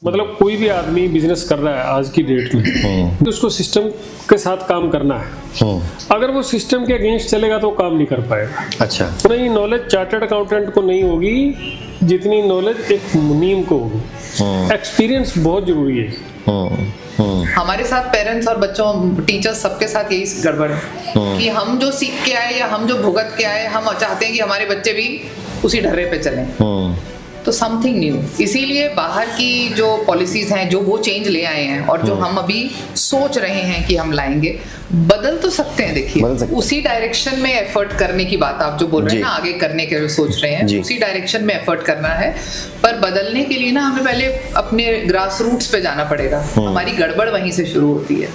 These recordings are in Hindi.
मतलब कोई भी आदमी बिजनेस कर रहा है आज की डेट में तो उसको सिस्टम के साथ काम करना है। अगर वो सिस्टम के अगेंस्ट चलेगा तो काम नहीं कर पाएगा। अच्छा। नहीं नॉलेज चार्टर्ड अकाउंटेंट को नहीं होगी जितनी नॉलेज एक मुनीम को होगी। एक्सपीरियंस बहुत जरूरी है। हमारे साथ पेरेंट्स और बच्चों टीचर्स सबके साथ यही गड़बड़ है कि हम जो सीख के आए या हम जो भुगत के आए हम चाहते हैं कि हमारे बच्चे भी उसी ढर्रे पे चलें। तो समथिंग न्यू, इसीलिए बाहर की जो पॉलिसीज हैं जो वो चेंज ले आए हैं और जो हम अभी सोच रहे हैं कि हम लाएंगे, बदल तो सकते हैं। देखिए उसी डायरेक्शन में एफर्ट करने की बात आप जो बोल रहे हैं ना, आगे करने के सोच रहे हैं, उसी डायरेक्शन में एफर्ट करना है। पर बदलने के लिए ना हमें पहले अपने ग्रास रूट्स पे जाना पड़ेगा। हमारी गड़बड़ वहीं से शुरू होती है।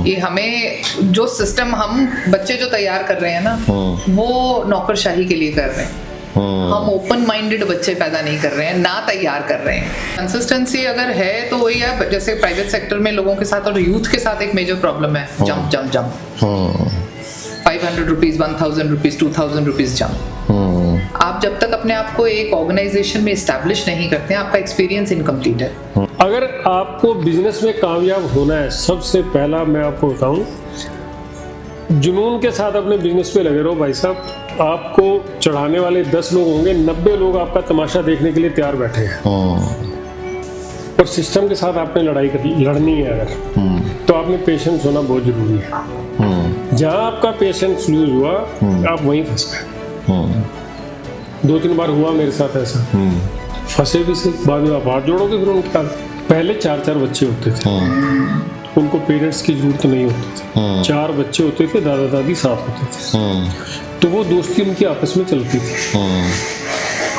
ये हमें जो सिस्टम हम बच्चे जो तैयार कर रहे हैं ना वो नौकरशाही के लिए कर रहे हैं। हम ओपन माइंडेड बच्चे पैदा नहीं कर रहे हैं, ना तैयार कर रहे हैं। कंसिस्टेंसी अगर है तो वही है, जैसे प्राइवेट सेक्टर में लोगों के साथ और यूथ के साथ एक मेजर प्रॉब्लम है, jump jump jump. 500 rupees, 1000 rupees, 2000 rupees jump. आप जब तक अपने आप को एक ऑर्गेनाइजेशन में एस्टैब्लिश नहीं करते हैं, आपका एक्सपीरियंस इनकम्प्लीट है। अगर आपको बिजनेस में कामयाब होना है, सबसे पहला मैं आपको बताऊं, जुनून के साथ अपने बिजनेस पे लगे रहो भाई साहब। आपको चढ़ाने वाले 10 लोग होंगे, 90 लोग आपका तमाशा देखने के लिए तैयार बैठे हैं। और सिस्टम के साथ आपने लड़नी है अगर, तो आपने पेशेंस होना बहुत जरूरी है। जहां आपका पेशेंस लूज हुआ आप वहीं फंस गए। 2-3 बार हुआ मेरे साथ ऐसा। फंसे भी से बाद में आप हाथ जोड़ोगे फिर उनके साथ। पहले 4-4 बच्चे होते थे, उनको पेरेंट्स की जरूरत नहीं होती थी। 4 बच्चे होते थे, दादा दादी साथ होते थे, तो वो दोस्ती उनकी आपस में चलती थी।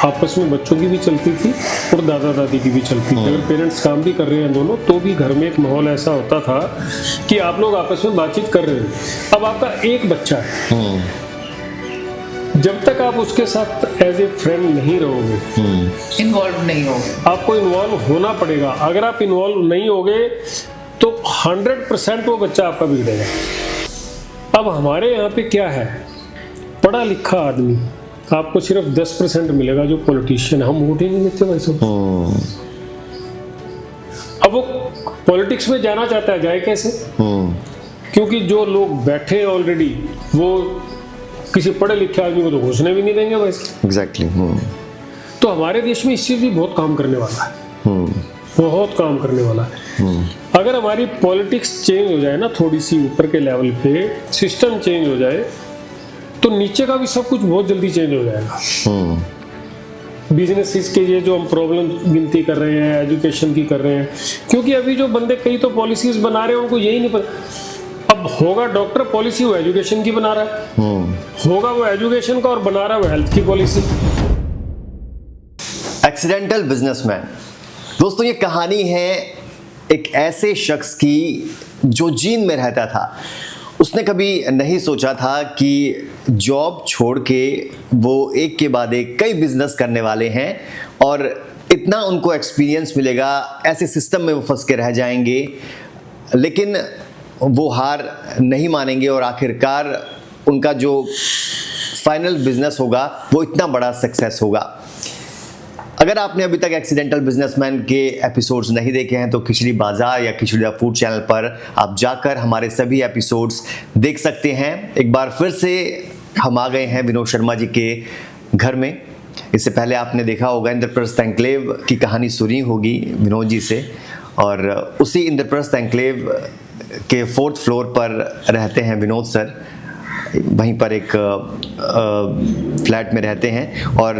आपस में बच्चों की भी चलती थी और दादा दादी की भी चलती थी। अगर पेरेंट्स काम भी कर रहे हैं दोनों, तो भी घर में एक माहौल ऐसा होता था कि आप लोग आपस में बातचीत कर रहे हैं। अब आपका एक बच्चा है, जब तक आप उसके साथ एज ए फ्रेंड नहीं रहोगे, इन्वॉल्व नहीं होगे, आपको इन्वॉल्व होना पड़ेगा। अगर आप इन्वॉल्व नहीं होगे तो 100% वो बच्चा आपका बिगड़ेगा। अब हमारे यहाँ पे क्या है, पढ़ा लिखा आदमी आपको सिर्फ 10% मिलेगा जो पॉलिटिशियन। हम वोट ही नहीं देते भाई साहब। अब वो पॉलिटिक्स में जाना चाहता है, जाए कैसे? क्योंकि जो लोग बैठे हैं ऑलरेडी, वो किसी पढ़े लिखे आदमी को तो घुसने भी नहीं देंगे भाई साहब। एग्जैक्टली। तो हमारे देश में इस चीज भी बहुत काम करने वाला है, बहुत काम करने वाला है। अगर हमारी पॉलिटिक्स चेंज हो जाए ना, थोड़ी सी ऊपर के लेवल पे सिस्टम चेंज हो जाए, तो नीचे का भी सब कुछ बहुत जल्दी चेंज हो जाएगा। बिजनेसेस के ये जो हम प्रॉब्लम गिनती कर रहे हैं, एजुकेशन की कर रहे हैं, क्योंकि अभी जो बंदे कई तो पॉलिसीज बना रहे हैं उनको यही नहीं पता। अब होगा डॉक्टर पॉलिसी, वो एजुकेशन की बना रहा है, होगा वो एजुकेशन का और बना रहा है वो हेल्थ की पॉलिसी। Accidental businessman. दोस्तों ये कहानी है एक ऐसे शख्स की जो जींद में रहता था। उसने कभी नहीं सोचा था कि जॉब छोड़ के वो एक के बाद एक कई बिजनेस करने वाले हैं और इतना उनको एक्सपीरियंस मिलेगा, ऐसे सिस्टम में वो फंस के रह जाएंगे। लेकिन वो हार नहीं मानेंगे और आखिरकार उनका जो फाइनल बिजनेस होगा वो इतना बड़ा सक्सेस होगा। अगर आपने अभी तक एक्सीडेंटल बिजनेसमैन के एपिसोड्स नहीं देखे हैं तो खिचड़ी बाजार या खिचड़ी फूड चैनल पर आप जाकर हमारे सभी एपिसोड्स देख सकते हैं। एक बार फिर से हम आ गए हैं विनोद शर्मा जी के घर में। इससे पहले आपने देखा होगा इंद्रप्रस्थ एन्क्लेव की कहानी सुनी होगी विनोद जी से, और उसी इंद्रप्रस्थ एन्क्लेव के 4th फ्लोर पर रहते हैं विनोद सर। वहीं पर एक फ्लैट में रहते हैं और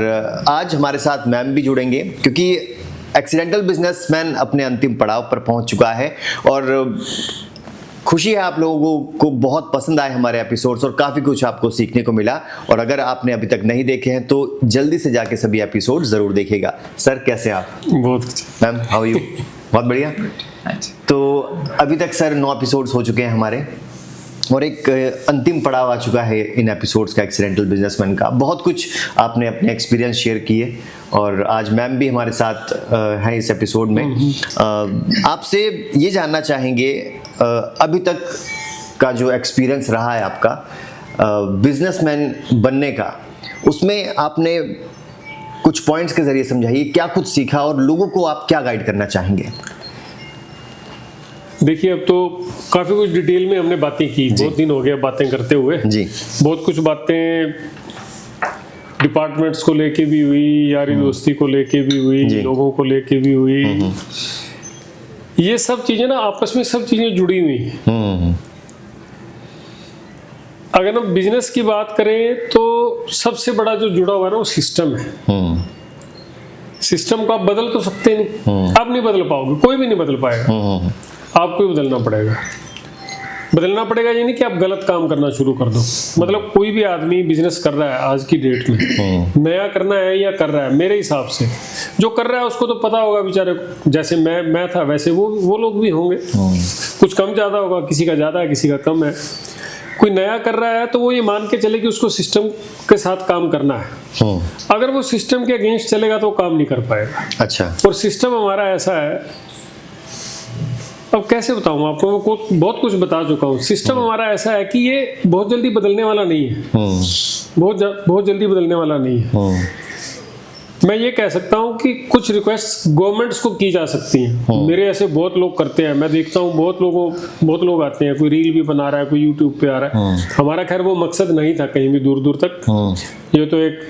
आज हमारे साथ मैम भी जुड़ेंगे क्योंकि एक्सीडेंटल बिजनेसमैन अपने अंतिम पड़ाव पर पहुंच चुका है। और खुशी है आप लोगों को बहुत पसंद आए हमारे एपिसोड्स और काफ़ी कुछ आपको सीखने को मिला। और अगर आपने अभी तक नहीं देखे हैं तो जल्दी से जाके सभी एपिसोड ज़रूर देखिएगा। सर कैसे आप? बहुत अच्छा। Ma'am how you? बहुत बढ़िया। तो अभी तक सर 9 एपिसोड्स हो चुके हैं हमारे और एक अंतिम पड़ाव आ चुका है इन एपिसोड्स का एक्सीडेंटल बिजनेसमैन का। बहुत कुछ आपने अपने एक्सपीरियंस शेयर किए और आज मैम भी हमारे साथ हैं इस एपिसोड में। आपसे ये जानना चाहेंगे अभी तक का जो एक्सपीरियंस रहा है आपका बिजनेसमैन बनने का, उसमें आपने कुछ पॉइंट्स के जरिए समझाइए, क्या कुछ सीखा और लोगों को आप क्या गाइड करना चाहेंगे? देखिए, अब तो काफ़ी कुछ डिटेल में हमने बातें की, बहुत दिन हो गया बातें करते हुए जी। बहुत कुछ बातें डिपार्टमेंट्स को लेके भी हुई, यारी दोस्ती को लेके भी हुई, लोगों को लेके भी हुई। ये सब चीज़ें ना आपस में सब चीज़ें जुड़ी हुई हैं। अगर हम बिजनेस की बात करें तो सबसे बड़ा जो जुड़ा हुआ है ना वो सिस्टम है। सिस्टम को आप बदल तो सकते नहीं, आप नहीं बदल पाओगे, कोई भी नहीं बदल पाएगा, आपको ही बदलना पड़ेगा। बदलना पड़ेगा ये नहीं कि आप गलत काम करना शुरू कर दो। मतलब कोई भी आदमी बिजनेस कर रहा है आज की डेट में, नया करना है या कर रहा है, मेरे हिसाब से जो कर रहा है उसको तो पता होगा बेचारे को, जैसे मैं था वैसे वो लोग भी होंगे। कुछ कम ज़्यादा होगा, किसी का ज़्यादा है, किसी का कम है। कोई नया कर रहा है तो वो ये मान के चले कि उसको सिस्टम के साथ काम करना है। अगर वो सिस्टम के अगेंस्ट चलेगा तो काम नहीं कर पाएगा। अच्छा। और सिस्टम हमारा ऐसा है, अब कैसे बताऊं आपको, मैं बहुत कुछ बता चुका हूँ। सिस्टम हमारा ऐसा है कि ये बहुत जल्दी बदलने वाला नहीं है, बहुत जल्दी बदलने वाला नहीं है। मैं ये कह सकता हूँ कि कुछ रिक्वेस्ट गवर्नमेंट्स को की जा सकती हैं। मेरे ऐसे बहुत लोग करते हैं, मैं देखता हूँ बहुत लोग आते हैं, कोई रील भी बना रहा है, कोई यूट्यूब पे आ रहा है। हमारा खैर वो मकसद नहीं था कहीं भी दूर दूर तक। ये तो एक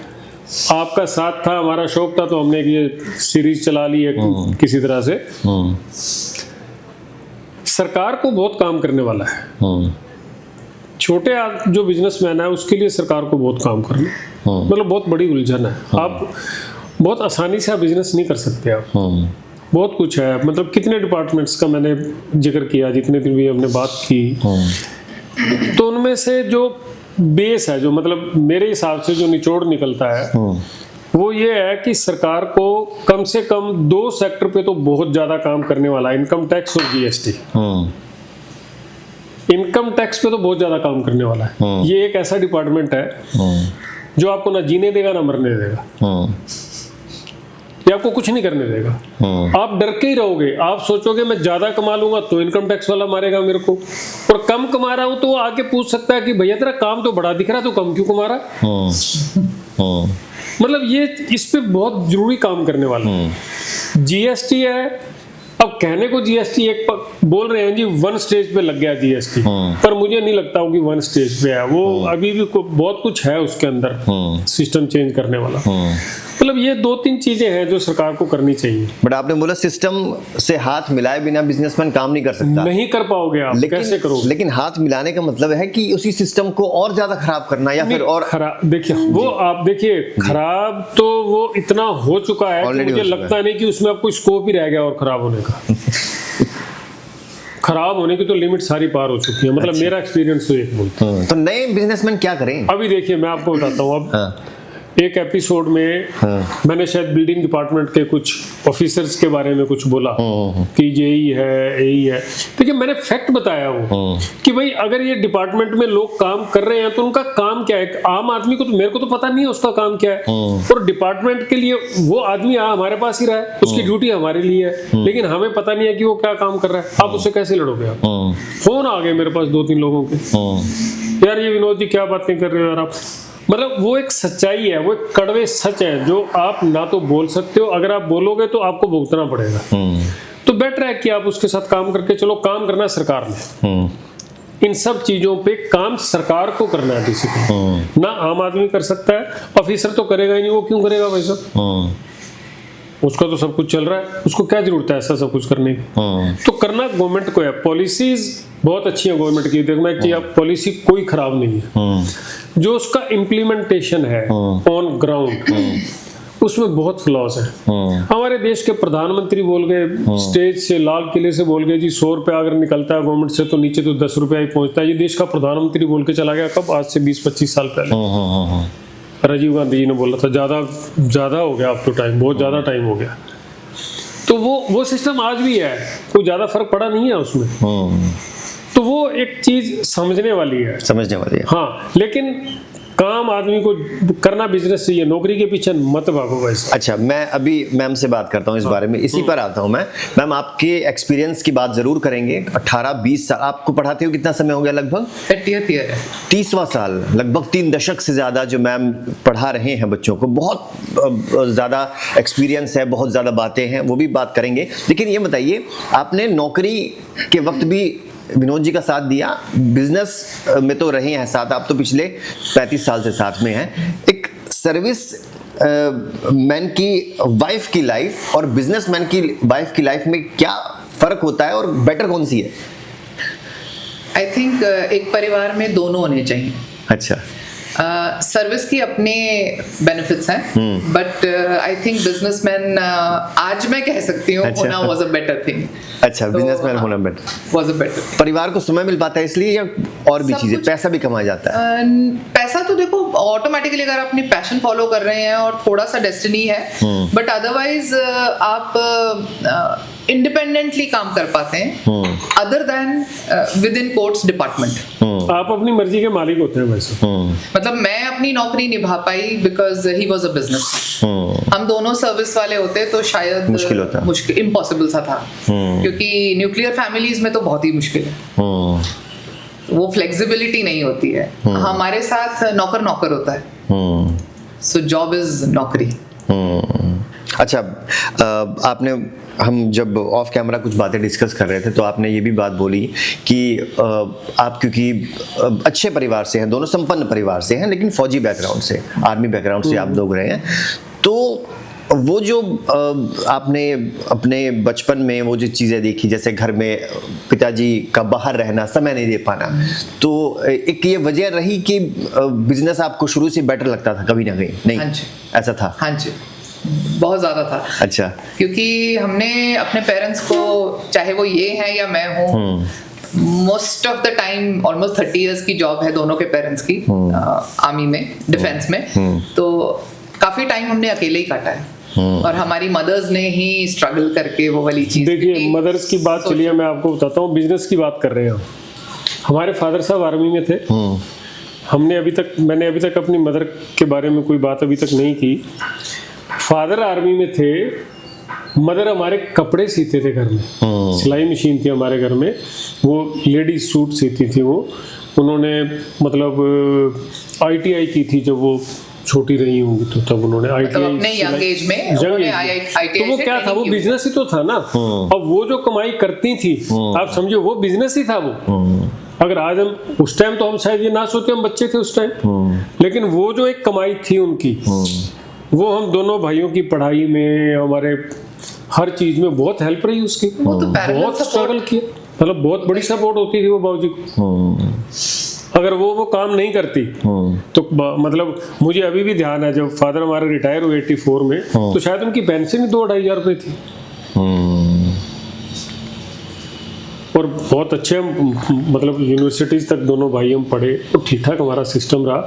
आपका साथ था, हमारा शौक था, तो हमने ये सीरीज चला ली है किसी तरह से। सरकार को बहुत काम करने वाला है। छोटे जो बिजनेसमैन है उसके लिए सरकार को बहुत काम करना, मतलब बहुत बड़ी उलझन है। आप बहुत आसानी से आप बिजनेस नहीं कर सकते। आप बहुत कुछ है, मतलब कितने डिपार्टमेंट्स का मैंने जिक्र किया जितने दिन भी हमने बात की, तो उनमें से जो बेस है, जो मतलब मेरे हिसाब से जो निचोड़ निकलता है वो ये है कि सरकार को कम से कम 2 सेक्टर पे तो बहुत ज्यादा काम करने वाला है, इनकम टैक्स और जीएसटी। इनकम टैक्स पे तो बहुत ज्यादा काम करने वाला है। ये एक ऐसा डिपार्टमेंट है जो आपको ना जीने देगा ना मरने देगा, ये आपको कुछ नहीं करने देगा। आप डर के ही रहोगे, आप सोचोगे मैं ज्यादा कमा लूंगा तो इनकम टैक्स वाला मारेगा मेरे को, और कम कमा रहा हूं तो वो आके पूछ सकता है कि भैया तेरा काम तो बड़ा दिख रहा है, तो कम क्यों कमा रहा? मतलब ये इस पे बहुत जरूरी काम करने वाला। जीएसटी है, अब कहने को जीएसटी एक बोल रहे हैं जी 1 स्टेज पे लग गया जीएसटी, पर मुझे नहीं लगता हो कि 1 स्टेज पे है वो। अभी भी बहुत कुछ है उसके अंदर सिस्टम चेंज करने वाला। मतलब ये 2-3 चीजें हैं जो सरकार को करनी चाहिए। बट आपने बोला सिस्टम से हाथ मिलाए बिना बिजनेसमैन काम नहीं कर सकता। नहीं कर पाओगे आप, कैसे करोगे? लेकिन हाथ मिलाने का मतलब है कि उसी सिस्टम को और ज्यादा खराब करना या फिर और खराब। देखिए वो आप देखिए खराब तो वो इतना हो चुका है कि मुझे लगता नहीं कि उसमें अब कोई स्कोप ही रह गया और खराब होने का। खराब होने की तो लिमिट सारी पार हो चुकी है। मतलब मेरा एक्सपीरियंस तो एक बोलता है। तो नए बिजनेसमैन क्या करें? अभी देखिए मैं आपको बताता हूँ। अब एक एपिसोड में मैंने शायद बिल्डिंग डिपार्टमेंट के कुछ ऑफिसर्स के बारे में कुछ बोला कि जेई है, एई है। देखिए मैंने फैक्ट बताया वो कि भाई अगर ये डिपार्टमेंट में लोग काम कर रहे हैं तो उनका काम क्या है। आम आदमी को तो मेरे को तो पता नहीं है उसका काम क्या है, और डिपार्टमेंट के लिए वो आदमी हमारे पास ही रहा है, उसकी ड्यूटी हमारे लिए है, लेकिन हमें पता नहीं है कि वो क्या काम कर रहा है। आप उससे कैसे लड़ोगे? आप फोन आ गए मेरे पास 2-3 लोगों के, यार ये विनोद जी क्या बातें कर रहे हो यार आप। मतलब वो एक सच्चाई है, वो एक कड़वे सच है जो आप ना तो बोल सकते हो, अगर आप बोलोगे तो आपको भुगतना पड़ेगा। तो बेटर है कि आप उसके साथ काम करके चलो। काम करना है सरकार ने, इन सब चीजों पे काम सरकार को करना है बेसिकली, ना आम आदमी कर सकता है। ऑफिसर तो करेगा ही नहीं, वो क्यों करेगा भाई साहब? उसका तो सब कुछ चल रहा है, उसको क्या जरूरत है ऐसा सब कुछ करने की? तो करना गवर्नमेंट को है। पॉलिसीज बहुत अच्छी है गवर्नमेंट की, देखना कि अब पॉलिसी कोई खराब नहीं है, जो उसका इम्प्लीमेंटेशन है ऑन ग्राउंड उसमें बहुत फ्लॉज है। हमारे देश के प्रधानमंत्री बोल गए स्टेज से, लाल किले से बोल गए जी 100 रुपया अगर निकलता है गवर्नमेंट से तो नीचे तो 10 रुपया ही पहुंचता है। ये देश का प्रधानमंत्री बोल के चला गया कब? आज से 20-25 साल पहले राजीव गांधी जी ने बोला था। ज्यादा हो गया अब तो टाइम, बहुत ज्यादा टाइम हो गया। तो वो सिस्टम आज भी है, कोई ज्यादा फर्क पड़ा नहीं है उसमें। तो वो एक चीज समझने वाली है। समझने वाली है। हाँ, लेकिन काम आदमी को करना बिजनेस चाहिए, नौकरी के पीछे मत भागो भाई साहब। अच्छा, मैं अभी मैम से बात करता हूँ इस बारे में, इसी पर आता हूँ मैं। मैम, आपके एक्सपीरियंस की बात जरूर करेंगे। 18-20 साल आपको पढ़ाते हो, कितना समय हो गया लगभग? 30th ईयर है। 30वां साल, लगभग 3 दशक से ज़्यादा जो मैम पढ़ा रहे हैं बच्चों को। बहुत ज़्यादा एक्सपीरियंस है, बहुत ज़्यादा बातें हैं, वो भी बात करेंगे। लेकिन ये बताइए, आपने नौकरी के वक्त भी विनोद जी का साथ दिया, बिजनेस में तो रहे हैं साथ, आप तो पिछले 35 साल से साथ में हैं। एक सर्विस मैन की वाइफ की लाइफ और बिजनेसमैन की वाइफ की लाइफ में क्या फ़र्क होता है और बेटर कौन सी है? आई थिंक एक परिवार में दोनों होने चाहिए। अच्छा। सर्विस की अपने बेनिफिट्स हैं, बट आई थिंक बिजनेसमैन आज मैं कह सकती हूँ अच्छा। होना वाज अ बेटर थिंग। अच्छा, बिजनेसमैन होना better, was a better thing. परिवार को समय मिल पाता है इसलिए, या और भी सब चीज़ें, कुछ। पैसा भी कमाया जाता है? पैसा तो देखो ऑटोमेटिकली अगर आप अपनी पैशन फॉलो कर रहे हैं और थोड़ा सा डेस्टिनी है, बट अदरवाइज आप इंडिपेंडेंटली काम कर पाते हैं, other than with in courts department. आप अपनी मर्जी के मालिक होते हैं वैसे। मतलब मैं अपनी नौकरी निभा पाई because he was a business. हम दोनों सर्विस वाले होते तो शायद मुश्किल होता। मुश्किल इम्पॉसिबल सा था, क्योंकि न्यूक्लियर फैमिलीज में तो बहुत ही मुश्किल है, वो फ्लेक्सिबिलिटी नहीं होती है। हमारे साथ नौकर नौकर होता है, सो जॉब इज नौकरी। अच्छा, आपने, हम जब ऑफ कैमरा कुछ बातें डिस्कस कर रहे थे तो आपने ये भी बात बोली कि आप क्योंकि अच्छे परिवार से हैं, दोनों संपन्न परिवार से हैं, लेकिन फौजी बैकग्राउंड से, आर्मी बैकग्राउंड से आप लोग रहे हैं, तो वो जो आपने अपने बचपन में वो जो चीज़ें देखी, जैसे घर में पिताजी का बाहर रहना, समय नहीं दे पाना, तो एक ये वजह रही कि बिजनेस आपको शुरू से बेटर लगता था कभी ना कहीं? नहीं, हाँ जी। ऐसा था? हाँ जी, बहुत ज्यादा था। अच्छा। क्योंकि हमने अपने पेरेंट्स को, चाहे वो ये हैं या मैं हूँ, most of the time almost 30 years की जॉब है दोनों के पेरेंट्स की, आर्मी में, डिफेंस में, तो काफी टाइम हमने अकेले ही काटा है। और हमारी मदर्स ने ही स्ट्रगल करके वो वाली चीज। देखिए, मदर्स की बात चलिए मैं आपको बताता हूँ, बिजनेस की बात कर रहे हैं। हमारे फादर साहब आर्मी में थे। मैंने अभी तक अपनी मदर के बारे में कोई बात अभी तक नहीं की। फादर आर्मी में थे, मदर हमारे कपड़े सीते थे घर में, सिलाई मशीन थी हमारे घर में, वो लेडीज सूट सीती थी वो। उन्होंने मतलब ITI की थी जब वो छोटी रही होंगी, तो तब उन्होंने ITI अपने यंग एज में उन्होंने ITI तो वो क्या था, वो बिजनेस ही तो था ना। अब वो जो कमाई करती थी, आप समझो वो बिजनेस ही था वो। अगर आज हम, उस टाइम तो हम शायद ये ना सोचते, हम बच्चे थे उस टाइम, लेकिन वो जो एक कमाई थी उनकी, वो हम दोनों भाइयों की पढ़ाई में, हमारे हर चीज में बहुत हेल्प रही उसकी। वो तो बहुत स्ट्रगल किया, मतलब बहुत बड़ी सपोर्ट होती थी वो बाबूजी को। अगर वो काम नहीं करती तो मतलब मुझे अभी भी ध्यान है, जब फादर हमारे रिटायर हुए 84 में, तो शायद उनकी पेंशन ही 2-2.5 हज़ार रुपये थी। और बहुत अच्छे मतलब यूनिवर्सिटीज तक दोनों भाई हम पढ़े, तो ठीक ठाक हमारा सिस्टम रहा।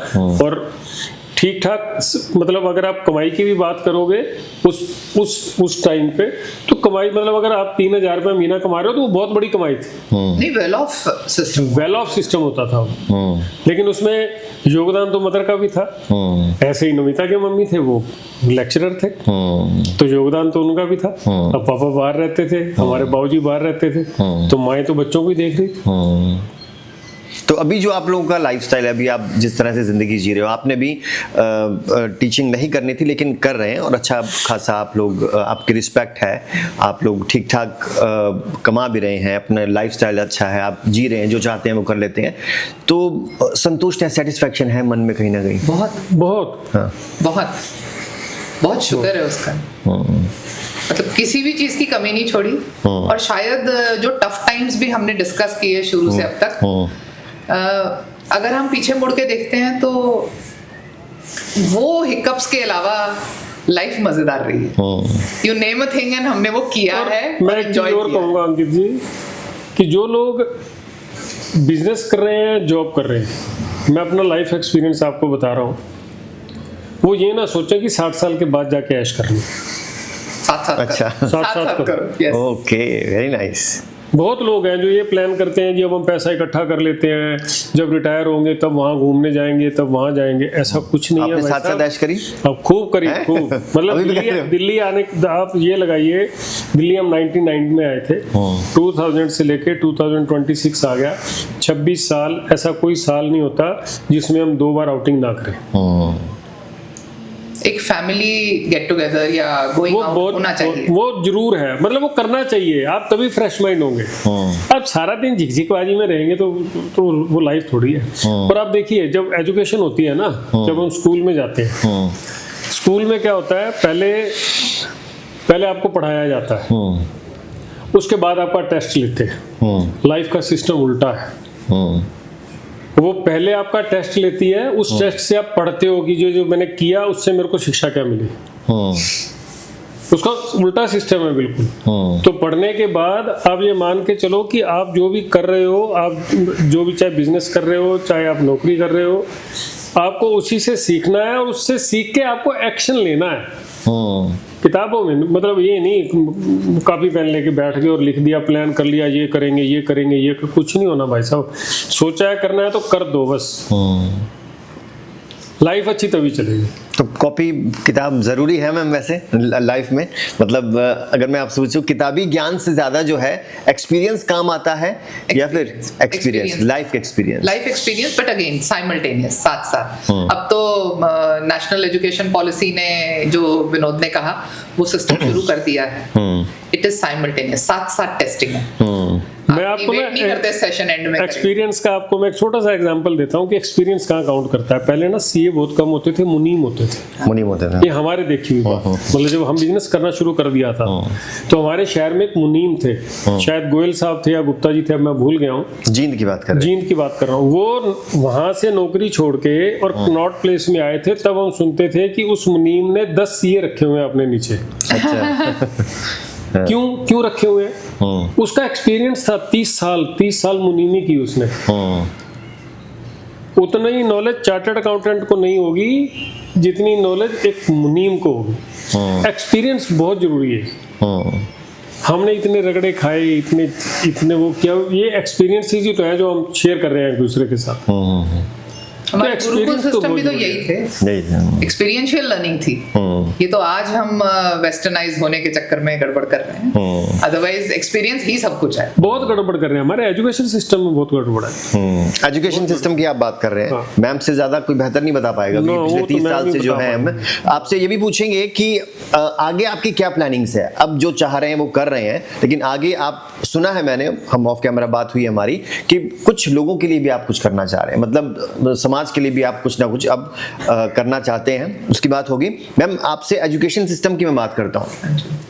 और ठीक ठाक, मतलब अगर आप कमाई की भी बात करोगे उस टाइम पे, तो कमाई मतलब अगर आप 3,000 रुपये महीना कमा रहे हो तो वो बहुत बड़ी कमाई थी। नहीं, वेल ऑफ सिस्टम होता था वो। लेकिन उसमें योगदान तो मदर का भी था। ऐसे ही नमिता के मम्मी थे, वो लेक्चरर थे, तो योगदान तो उनका भी था। अब पापा बाहर रहते थे, हमारे बाबूजी बाहर रहते थे, तो माएँ तो बच्चों को ही देख रही थी। तो अभी जो आप लोगों का लाइफस्टाइल है, अभी आप जिस तरह से ज़िंदगी जी रहे हो, आपने भी टीचिंग नहीं करनी थी लेकिन कर रहे हैं, और अच्छा खासा आप लोग, आपकी रिस्पेक्ट है, आप लोग ठीक ठाक कमा भी रहे हैं, अपना लाइफस्टाइल अच्छा है, आप जी रहे हैं, जो चाहते हैं वो कर लेते हैं, तो संतुष्ट है, सेटिस्फेक्शन है मन में कहीं ना कहीं? बहुत हाँ, बहुत शुक्र है उसका। मतलब किसी भी चीज की कमी नहीं छोड़ी। और शायद जो टफ टाइम्स भी हमने डिस्कस किए शुरू से अब तक, अगर हम पीछे मुड़ के देखते हैं तो वो हिकअप्स के अलावा लाइफ मजेदार रही है। You name a thing and हमने वो किया है। मैं एक चीज और कहूँगा अंकित जी, कि जो लोग बिजनेस कर रहे हैं, जॉब कर रहे हैं, मैं अपना लाइफ एक्सपीरियंस आपको बता रहा हूँ, वो ये ना सोचें कि 60 साल के बाद जाके ऐश करनी। साथ अच्छा, साथ करो। Okay, very nice. बहुत लोग हैं जो ये प्लान करते हैं कि अब हम पैसा इकट्ठा कर लेते हैं, जब रिटायर होंगे तब वहाँ घूमने जाएंगे, तब वहाँ जाएंगे। ऐसा कुछ नहीं है आपने भाई साथ साहब। ऐश करी? अब खूब करी, खूब। मतलब अभी भी कर रहे हो? दिल्ली आने, आप ये लगाइए, दिल्ली हम 1990 में आए थे, 2000 से लेके 2026 आ गया, 26 साल। ऐसा कोई साल नहीं होता जिसमें हम 2 बार आउटिंग ना करें। एक फैमिली गेट टुगेदर या गोइंग आउट होना चाहिए। वो जरूर है, मतलब वो करना चाहिए, आप तभी फ्रेश माइंड होंगे। आप सारा दिन झिकझिकबाजी में रहेंगे तो वो लाइफ थोड़ी है। और आप देखिए, जब एजुकेशन होती है ना, जब हम स्कूल में जाते हैं, स्कूल में क्या होता है, पहले आपको पढ़ाया जाता है, उसके बाद आपका टेस्ट लेते हैं। लाइफ का सिस्टम उल्टा है। वो पहले आपका टेस्ट लेती है, उस टेस्ट से आप पढ़ते हो कि जो मैंने किया उससे मेरे को शिक्षा क्या मिली। उसका उल्टा सिस्टम है बिल्कुल। तो पढ़ने के बाद आप ये मान के चलो कि आप जो भी कर रहे हो, आप जो भी चाहे बिजनेस कर रहे हो, चाहे आप नौकरी कर रहे हो, आपको उसी से सीखना है और उससे सीख के आपको एक्शन लेना है। किताबों में मतलब ये नहीं कॉपी पेन लेके बैठ गए और लिख दिया, प्लान कर लिया, ये करेंगे ये करेंगे, ये कुछ नहीं होना भाई साहब। सोचा है करना है तो कर दो बस। लाइफ अच्छी तभी चलेगी। तो कॉपी किताब ज़रूरी है मैम वैसे लाइफ में? मतलब अगर मैं आपसे पूछूं, किताबी ज्ञान से ज़्यादा जो है एक्सपीरियंस काम आता है या फिर experience, life experience? But again simultaneous, साथ साथ। अब तो नेशनल एजुकेशन पॉलिसी ने, जो विनोद ने कहा, वो सिस्टम शुरू कर दिया है। इट इज साइमल्टेनियस, साथ साथ टेस्टिंग है। मैं आपको नहीं करते सेशन एंड में एक्सपीरियंस का आपको मैं एक छोटा सा एग्जांपल देता हूँ कि एक्सपीरियंस कहाँ काउंट करता है। पहले ना सीए बहुत कम होते थे, मुनीम होते थे। ये हमारे देखी हुई बात। मतलब जब हम बिजनेस करना शुरू कर दिया था तो हमारे शहर में एक मुनीम थे, शायद गोयल साहब थे या गुप्ता जी थे, अब मैं भूल गया हूँ। जींद की बात कर रहा हूँ। वो वहां से नौकरी छोड़ के और नॉर्थ प्लेस में आए थे, तब हम सुनते थे कि उस मुनीम ने 10 सीए रखे हुए हैं अपने नीचे। क्यों रखे हुए हैं? उसका एक्सपीरियंस था 30 साल मुनीमी की उसने। उतना ही नॉलेज चार्टर्ड अकाउंटेंट को नहीं होगी जितनी नॉलेज एक मुनीम को होगी। एक्सपीरियंस बहुत जरूरी है। हमने इतने रगड़े खाए, इतने वो क्या, ये एक्सपीरियंस ही तो है जो हम शेयर कर रहे हैं एक दूसरे के साथ। हमारे गुरुकुल सिस्टम भी तो यही थे, एक्सपीरियंशियल लर्निंग थी। ये तो आज हम वेस्टर्नाइज होने के चक्कर में गड़बड़ कर रहे हैं, अदरवाइज एक्सपीरियंस ही सब कुछ है। बहुत गड़बड़ कर रहे हैं, हमारे एजुकेशन सिस्टम में बहुत गड़बड़ है। एजुकेशन सिस्टम की आप बात कर रहे हैं, मैम से ज्यादा कोई बेहतर नहीं बता पाएगा, पिछले 30 साल से जो है। हम आपसे ये भी पूछेंगे कि आगे आपकी क्या प्लानिंग्स है? अब जो चाह रहे हैं वो कर रहे हैं, लेकिन आगे आप, सुना है मैंने, हम ऑफ कैमरा बात हुई हमारी, कि कुछ लोगों के लिए भी आप कुछ करना चाह रहे हैं, मतलब समाज के लिए भी आप कुछ ना कुछ अब करना चाहते हैं, उसकी बात होगी। मैम आपसे एजुकेशन सिस्टम की मैं बात करता हूँ,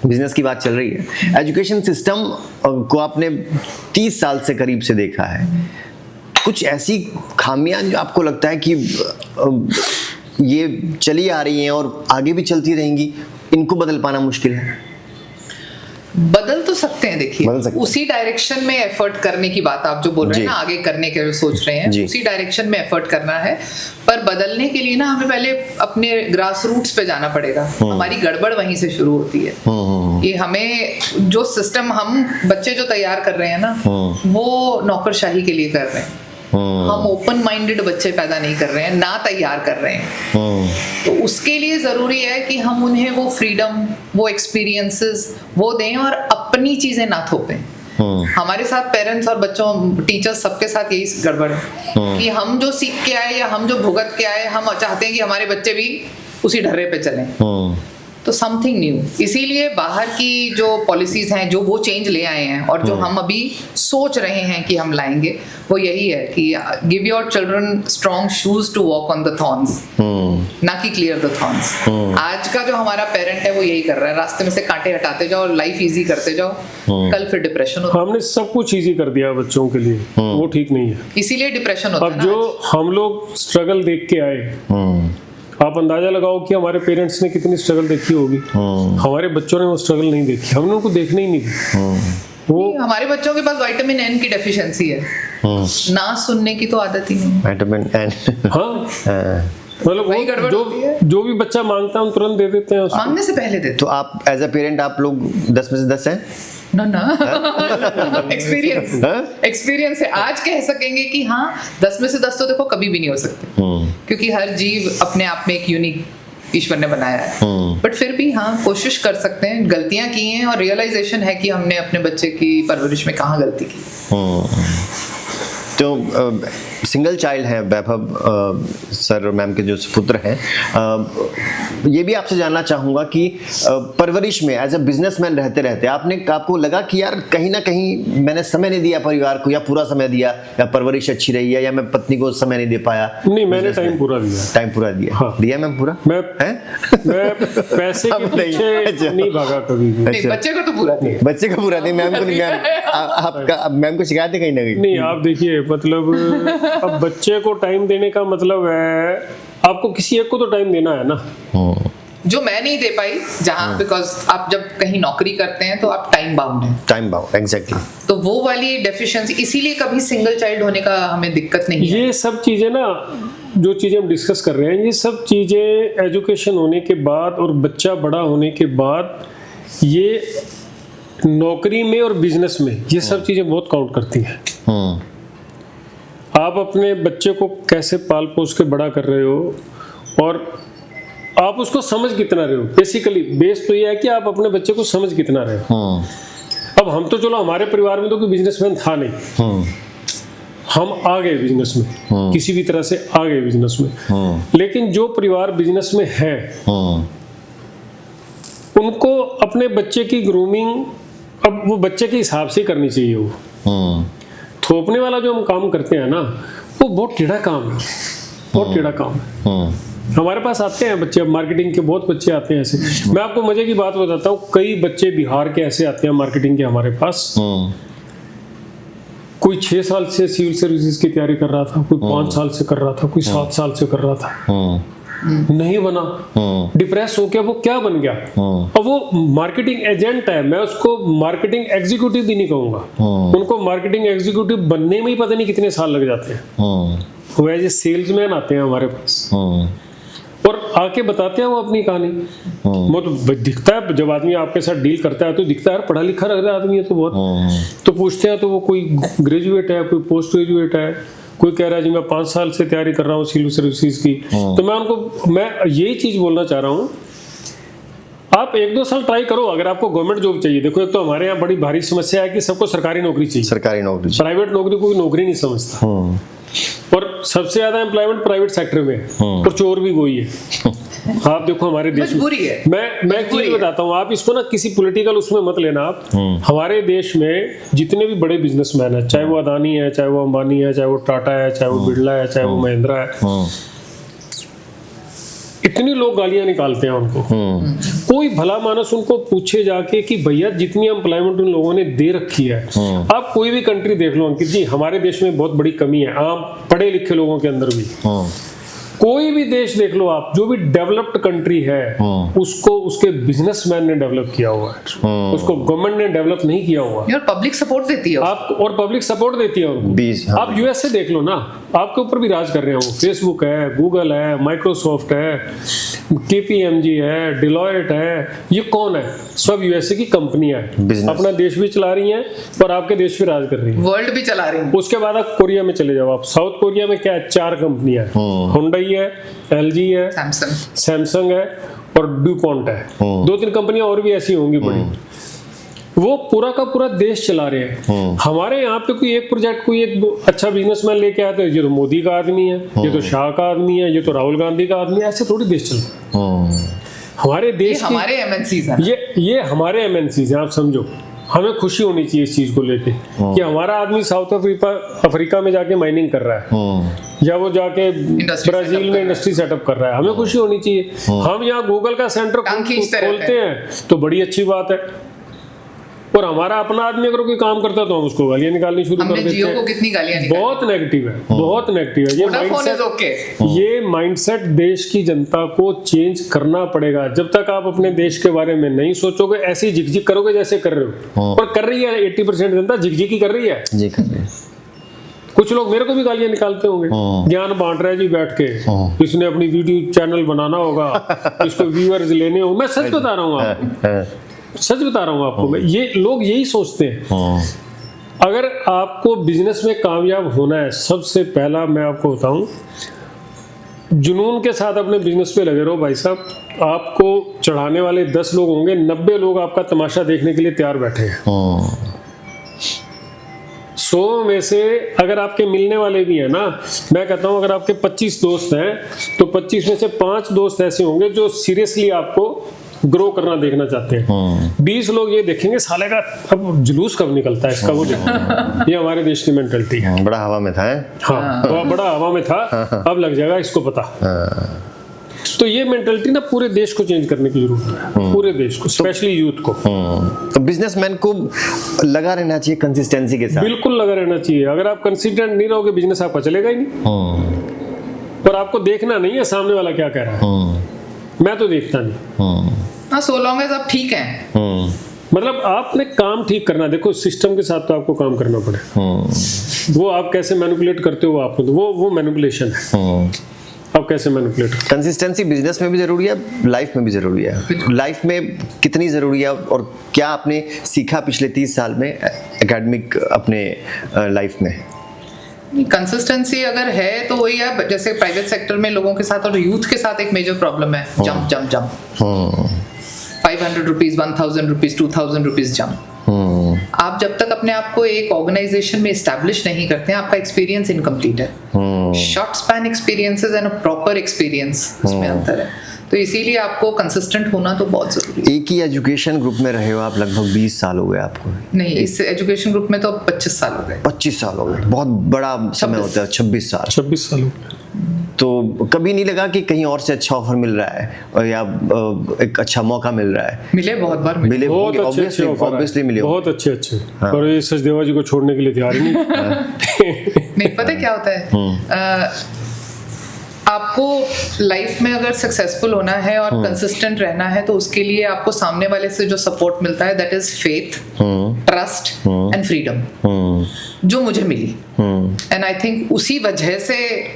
बिजनेस की बात चल रही है। एजुकेशन सिस्टम को आपने 30 साल से करीब से देखा है, कुछ ऐसी खामियां जो आपको लगता है कि ये चली आ रही हैं और आगे भी चलती रहेंगी, इनको बदल पाना मुश्किल है? बदल तो सकते हैं, देखिए उसी डायरेक्शन में एफर्ट करने की बात आप जो बोल रहे हैं ना, आगे करने के सोच रहे हैं, उसी डायरेक्शन में एफर्ट करना है। पर बदलने के लिए ना हमें पहले अपने ग्रास रूट्स पे जाना पड़ेगा। हमारी गड़बड़ वहीं से शुरू होती है कि हमें जो सिस्टम, हम बच्चे जो तैयार कर रहे हैं ना, वो नौकरशाही के लिए कर रहे हैं। हम ओपन माइंडेड बच्चे पैदा नहीं कर रहे हैं, ना तैयार कर रहे हैं। तो उसके लिए जरूरी है कि हम उन्हें वो फ्रीडम, वो एक्सपीरियंसेस वो दें और अपनी चीजें ना थोपें। हमारे साथ पेरेंट्स और बच्चों, टीचर्स, सबके साथ यही गड़बड़ है कि हम जो सीख के आए या हम जो भुगत के आए, हम चाहते हैं कि हमारे बच्चे भी उसी ढर्रे पे चलें। तो समथिंग न्यू, इसीलिए बाहर की जो पॉलिसीज हैं, जो वो चेंज ले आए हैं और जो हम अभी सोच रहे हैं कि हम लाएंगे, वो यही है कि give your children strong shoes to walk on the thorns, ना कि क्लियर द थॉर्न्स। आज का जो हमारा पेरेंट है वो यही कर रहा है, रास्ते में से कांटे हटाते जाओ, लाइफ इजी करते जाओ, कल फिर डिप्रेशन होता है। हमने सब कुछ इजी कर दिया बच्चों के लिए, वो ठीक नहीं है, इसीलिए डिप्रेशन होता है। अब जो हम लोग स्ट्रगल देख के आए, आप अंदाजा लगाओ कि हमारे पेरेंट्स ने कितनी स्ट्रगल देखी होगी। हमारे बच्चों ने वो स्ट्रगल नहीं देखी, हमने उनको देखने ही नहीं दी। वो हमारे बच्चों के पास विटामिन एन की डेफिशिएंसी है, ना सुनने की तो आदत ही नहीं। विटामिन एन, हाँ, मतलब जो भी बच्चा मांगता है हम तुरंत दे देते हैं, मांगने से पहले देते। तो आप एज अ पेरेंट, आप लोग 10 में से 10 हैं? ना ना एक्सपीरियंस है। आज कह सकेंगे कि हाँ 10 में से 10 तो देखो कभी भी नहीं हो सकते, क्योंकि हर जीव अपने आप में एक यूनिक ईश्वर ने बनाया है। बट फिर भी हाँ कोशिश कर सकते हैं, गलतियां की हैं और रियलाइजेशन है कि हमने अपने बच्चे की परवरिश में कहाँ गलती की। तो सिंगल चाइल्ड है वैभव सर और मैम के जो पुत्र हैं, ये भी आपसे जानना चाहूँगा कि परवरिश में एज अ बिजनेसमैन रहते रहते आपको लगा कि यार कहीं ना कहीं मैंने समय नहीं दिया परिवार को, या पूरा समय दिया, या परवरिश अच्छी रही है, या मैं पत्नी को समय नहीं दे पाया? नहीं, मैंने टाइम पूरा दिया। हाँ। दिया मैम पूरा? मैं पैसे के पीछे नहीं भागा कभी भी। नहीं, बच्चे को तो पूरा दिया। बच्चे को पूरा नहीं, मैम को नहीं। आपका मैम को शिकायत है कहीं ना कहीं? नहीं, आप देखिए मतलब अब बच्चे को टाइम देने का मतलब है आपको किसी एक को तो टाइम देना है ना, जो मैं नहीं दे पाई जहाँ, बिकॉज आप जब कहीं नौकरी करते हैं तो आप टाइम बाउंड हैं। Time bound, exactly. तो वो वाली डेफिशिएंसी, इसीलिए कभी सिंगल चाइल्ड होने का हमें दिक्कत नहीं है। ये सब चीजें ना, जो चीजें हम डिस्कस कर रहे हैं, ये सब चीजें एजुकेशन होने के बाद और बच्चा बड़ा होने के बाद, ये नौकरी में और बिजनेस में ये सब चीजें बहुत काउंट करती हैं। आप अपने बच्चे को कैसे पाल पोस के बड़ा कर रहे हो और आप उसको समझ कितना रहे हो। बेसिकली बेस तो ये है कि आप अपने बच्चे को समझ कितना रहे हो। अब हम तो चलो हमारे परिवार में तो कोई बिजनेसमैन था नहीं, हम आ गए बिजनेस में, किसी भी तरह से आ गए बिजनेस में। लेकिन जो परिवार बिजनेस में है उनको अपने बच्चे की ग्रूमिंग अब वो बच्चे के हिसाब से करनी चाहिए। वो थोपने वाला जो हम काम करते हैं ना, वो बहुत टेढ़ा काम है, बहुत टेढ़ा काम है। हमारे पास आते हैं बच्चे, अब मार्केटिंग के बहुत बच्चे आते हैं ऐसे। मैं आपको मजे की बात बताता हूँ, कई बच्चे बिहार के ऐसे आते हैं मार्केटिंग के हमारे पास। कोई 6 साल से सिविल सर्विसेज की तैयारी कर रहा था, कोई 5 साल से कर रहा था, कोई 7 साल से कर रहा था, नहीं बना, डिप्रेस हो गया। वो क्या बन गया? अब वो मार्केटिंग एजेंट है, मैं उसको मार्केटिंग एग्जीक्यूटिव भी नहीं कहूंगा। उनको मार्केटिंग एग्जीक्यूटिव बनने में ही पता नहीं कितने साल लग जाते हैं। वो एज ए सेल्समैन आते हैं हमारे पास और आके बताते हैं वो अपनी कहानी। वो तो दिखता है, जब आदमी आपके साथ डील करता है तो दिखता है पढ़ा लिखा लग रहा है आदमी है तो बहुत। तो पूछते हैं तो वो कोई ग्रेजुएट है, कोई पोस्ट ग्रेजुएट है, कोई कह रहा है जी मैं 5 साल से तैयारी कर रहा हूँ सिविल सर्विसेज की। तो मैं यही चीज बोलना चाह रहा हूँ, आप 1-2 साल ट्राई करो अगर आपको गवर्नमेंट जॉब चाहिए। देखो एक तो हमारे यहाँ बड़ी भारी समस्या है कि सबको सरकारी नौकरी चाहिए, सरकारी नौकरी, प्राइवेट नौकरी कोई नौकरी नहीं समझता। और सबसे ज्यादा एम्प्लॉयमेंट प्राइवेट सेक्टर में है और चोर भी वही है। आप देखो हमारे देश में, मैं एक चीज बताता हूँ, आप इसको ना किसी पॉलिटिकल उसमें मत लेना आप। हमारे देश में जितने भी बड़े बिजनेसमैन है, चाहे वो अदानी है, चाहे वो अंबानी है, चाहे वो टाटा है, चाहे वो बिरला है, चाहे वो महिंद्रा है, इतनी लोग गालियां निकालते हैं उनको। कोई भला मानस उनको पूछे जाके कि भैया जितनी एम्प्लॉयमेंट उन लोगों ने दे रखी है, आप कोई भी कंट्री देख लो अंकित जी, हमारे देश में बहुत बड़ी कमी है आम पढ़े लिखे लोगों के अंदर भी। कोई भी देश देख लो आप, जो भी डेवलप्ड कंट्री है उसको उसके बिजनेसमैन ने डेवलप किया हुआ है, उसको गवर्नमेंट ने डेवलप नहीं किया हुआ है। और पब्लिक सपोर्ट देती है आप, और पब्लिक सपोर्ट देती है उनको। आप यूएस से देख लो ना, आपके ऊपर भी राज कर रहे हैं वो। फेसबुक है, गूगल है, माइक्रोसॉफ्ट है, केपीएमजी है, डिलॉयट है, ये कौन है? सब यूएसए की कंपनियां हैं, अपना देश भी चला रही हैं और आपके देश पे राज कर रही हैं, वर्ल्ड भी चला रही हैं। उसके बाद आप कोरिया में चले जाओ, आप साउथ कोरिया में क्या है, 4 कंपनियां हैं, होंडा है, एलजी है, सैमसंग है और ड्यूपॉन्ट है। 2-3 कंपनियां और भी ऐसी होंगी बड़ी। वो पूरा का पूरा देश चला रहे हैं। हमारे यहाँ पे कोई एक प्रोजेक्ट, कोई एक अच्छा बिजनेसमैन लेके आते हैं, ये तो मोदी का आदमी है, ये तो शाह का आदमी है, ये तो राहुल गांधी का आदमी है, ऐसे थोड़ी देश चलता है। हमारे देश ये हमारे एमएनसीज हैं, ये हमारे एमएनसीज हैं। आप समझो, हमें खुशी होनी चाहिए इस चीज को लेके कि हमारा आदमी साउथ अफ्रीका में जाके माइनिंग कर रहा है, या वो जाके ब्राजील में इंडस्ट्री सेटअप कर रहा है, हमें खुशी होनी चाहिए। हम यहाँ गूगल का सेंटर खोलते हैं तो बड़ी अच्छी बात है, और हमारा अपना आदमी अगर कोई काम करता है तो हम उसको गालियां निकालनी शुरू कर देते हैं। को कितनी गालियां निकाली? बहुत नेगेटिव है, बहुत नेगेटिव है। ये माइंडसेट देश की जनता को चेंज करना पड़ेगा। जब तक आप अपने देश के बारे में नहीं सोचोगे, ऐसी झिकझिक करोगे जैसे कर रहे हो, और कर रही है 80% जनता झिकझिक ही कर रही है। जी कर रही है। कुछ लोग मेरे को भी गालियां निकालते होंगे, ज्ञान बांट रहा है जी बैठ के, इसने अपनी वीडियो चैनल बनाना होगा, इसको व्यूअर्स लेने होंगे। मैं सच बता रहा हूँ आपको, सच बता रहा हूँ आपको मैं, ये लोग यही सोचते हैं। अगर आपको बिजनेस में कामयाब होना है, सबसे पहला मैं आपको बताऊं, जुनून के साथ अपने बिजनेस पे लगे रहो भाई साहब। आपको चढ़ाने वाले 10 लोग होंगे, 90 लोग आपका तमाशा देखने के लिए तैयार बैठे हैं। 100 में से अगर आपके मिलने वाले भी हैं ना, मैं कहता हूं अगर आपके 25 दोस्त हैं तो 25 में से 5 दोस्त ऐसे होंगे जो सीरियसली आपको ग्रो करना देखना चाहते हैं। 20 लोग ये देखेंगे साले का अब जुलूस कब निकलता है इसका, वो देखो। ये हमारे देश की मेंटालिटी है। बड़ा हवा में था है? हाँ, तो बड़ा हवा में था, अब लग जाएगा इसको पता। तो ये मेंटालिटी ना पूरे देश को चेंज करने की जरूरत है, पूरे देश को, स्पेशली यूथ को। तो बिजनेसमैन को लगा रहना चाहिए कंसिस्टेंसी के साथ। बिल्कुल लगा रहना चाहिए। अगर आप कंसिस्टेंट नहीं रहोगे, बिजनेस आपका चलेगा ही नहीं। और आपको देखना नहीं है सामने वाला क्या कह रहा है, मैं तो देखता नहीं। हाँ, सो लॉन्ग एज आप ठीक हैं। मतलब आपने काम ठीक करना। देखो सिस्टम के साथ तो आपको काम करना पड़े। वो आप कैसे मैनिपुलेट करते हो आपको, तो वो मैनिपुलेशन है। आप कैसे मैनिपुलेट करते हो। कंसिस्टेंसी बिजनेस में भी जरूरी है, लाइफ में भी जरूरी है। लाइफ में कितनी जरूरी है और क्या आपने सीखा पिछले 30 साल में एकेडमिक अपने लाइफ में? कंसिस्टेंसी अगर है तो वही है, जैसे प्राइवेट सेक्टर में लोगों के साथ और यूथ के साथ एक मेजर प्रॉब्लम है, jump jump jump. 500 rupees, 1000 rupees, 2000 rupees jump. आप जब तक अपने आप को एक ऑर्गेनाइजेशन में एस्टैब्लिश नहीं करते हैं, आपका एक्सपीरियंस इनकम्प्लीट है। Short span experiences and a proper experience, उसमें अंतर है। तो इसीलिए आपको कंसिस्टेंट होना तो बहुत जरूरी है। एक ही एजुकेशन ग्रुप में रहे हो आप, लगभग 20 साल हो गए आपको? नहीं, इस एजुकेशन ग्रुप में तो 25 साल हो गए। 25 साल हो गए, बहुत बड़ा समय होता है। 26 साल। 26 साल हो गए। तो कभी नहीं लगा कि कहीं और से अच्छा ऑफर मिल रहा है और या एक अच्छा मौका मिल रहा है? मिले, बहुत बार मिले। बहुत अच्छे ऑब्वियसली मिले, बहुत अच्छे। पर ये सचदेवा जी को छोड़ने के लिए तैयार ही नहीं। नहीं, पता क्या होता है, आपको लाइफ में अगर सक्सेसफुल होना है और कंसिस्टेंट रहना है तो उसके लिए आपको सामने वाले से जो सपोर्ट मिलता है, that is faith, trust and freedom, जो मुझे मिली। एंड आई थिंक उसी वजह से